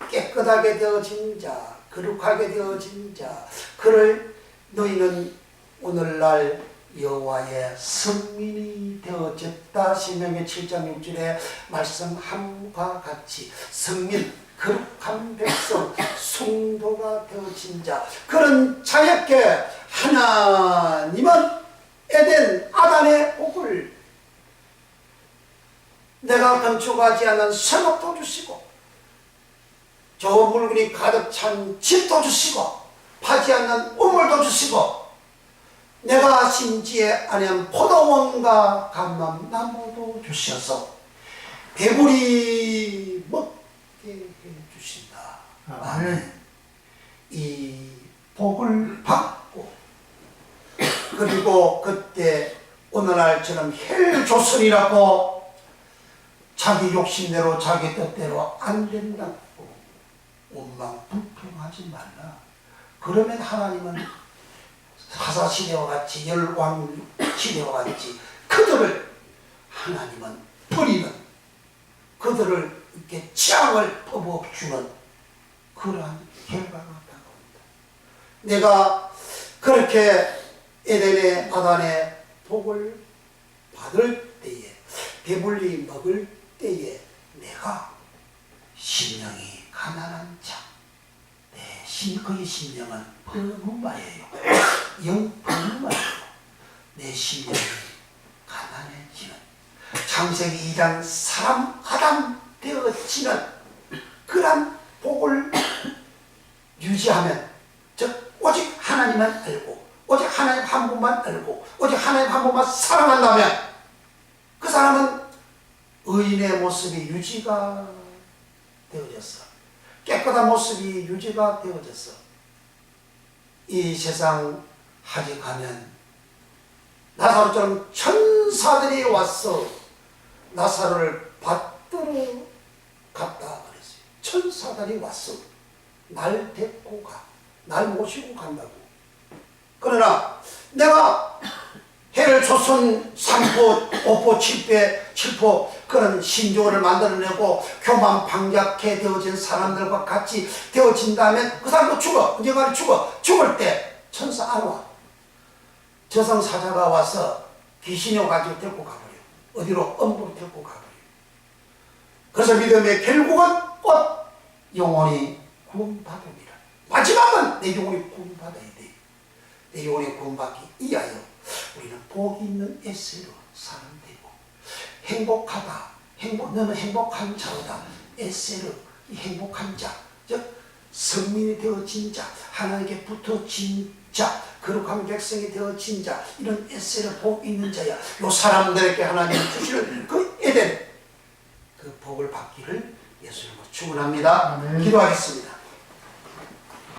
깨끗하게 되어진 자, 거룩하게 되어진 자, 그를 너희는 오늘날 여호와의 성민이 되어졌다. 신명기 7장 6절에 말씀함과 같이 성민, 거룩한 백성, 성도가 되어진 자, 그런 자에게 하나님은 에덴 아담의 복을 내가 건축하지 않은 성읍도 주시고 좋은 물건이 가득 찬 집도 주시고 파지 않는 우물도 주시고 내가 심지에 아니한 포도원과 감람나무도 주셔서 배불리 먹게 해주신다. 아멘. 이 복을 받고 그리고 그때 오늘날처럼 헬조선이라고 자기 욕심대로 자기 뜻대로 안 된다고 원망불평하지 말라. 그러면 하나님은 사사시대와 같이 열왕시대와 같이 그들을 하나님은 버리는, 그들을 이렇게 재앙을 퍼부어주는 그러한 결과가 다가옵니다. 내가 그렇게 에덴의 아담의 복을 받을 때에, 배불리 먹을 때에 내가 심령이 가난한 자, 그의 심령은 벌무마예요. 영 벌무마예요. 내 심령이 가난해지는, 창세기 2장 사람 아담 되어지는 그러한 복을 유지하면, 즉 오직 하나님만 알고 오직 하나님 한 분만 알고 오직 하나님 한 분만 사랑한다면 그 사람은 의인의 모습이 유지가 되어졌어. 깨끗한 모습이 유지가 되어졌어. 이 세상 하지 가면 나사로처럼 천사들이 와서 나사로를 받들어 갔다 그랬어요. 천사들이 왔어. 날 데리고 가. 날 모시고 간다고. 그러나 내가 해를 조선 3포, 5포, 7포 그런 신조어를 만들어내고 교만 방작해 되어진 사람들과 같이 되어진다면 그 사람도 죽어. 언젠가는 죽어. 죽을 때 천사 안 와. 저승사자가 와서 귀신이 와가지고 데리고 가버려. 어디로? 엄부로 데리고 가버려. 그래서 믿음의 결국은 곧 영혼이 구원받습니다. 마지막은 내 영혼이 구원받아야 돼. 내 영혼이 구원받기 위하여 우리는 복이 있는 에세로 사람 되고, 행복하다, 너는 행복한 자로다. 에세르, 이 행복한 자, 즉 성민이 되어진 자, 하나님께 붙어진 자, 거룩한 백성이 되어진 자, 이런 에세르 복 있는 자야. 요 사람들에게 하나님이 주시는 그 에덴, 그 복을 받기를 예수님으로 축원합니다. 기도하겠습니다.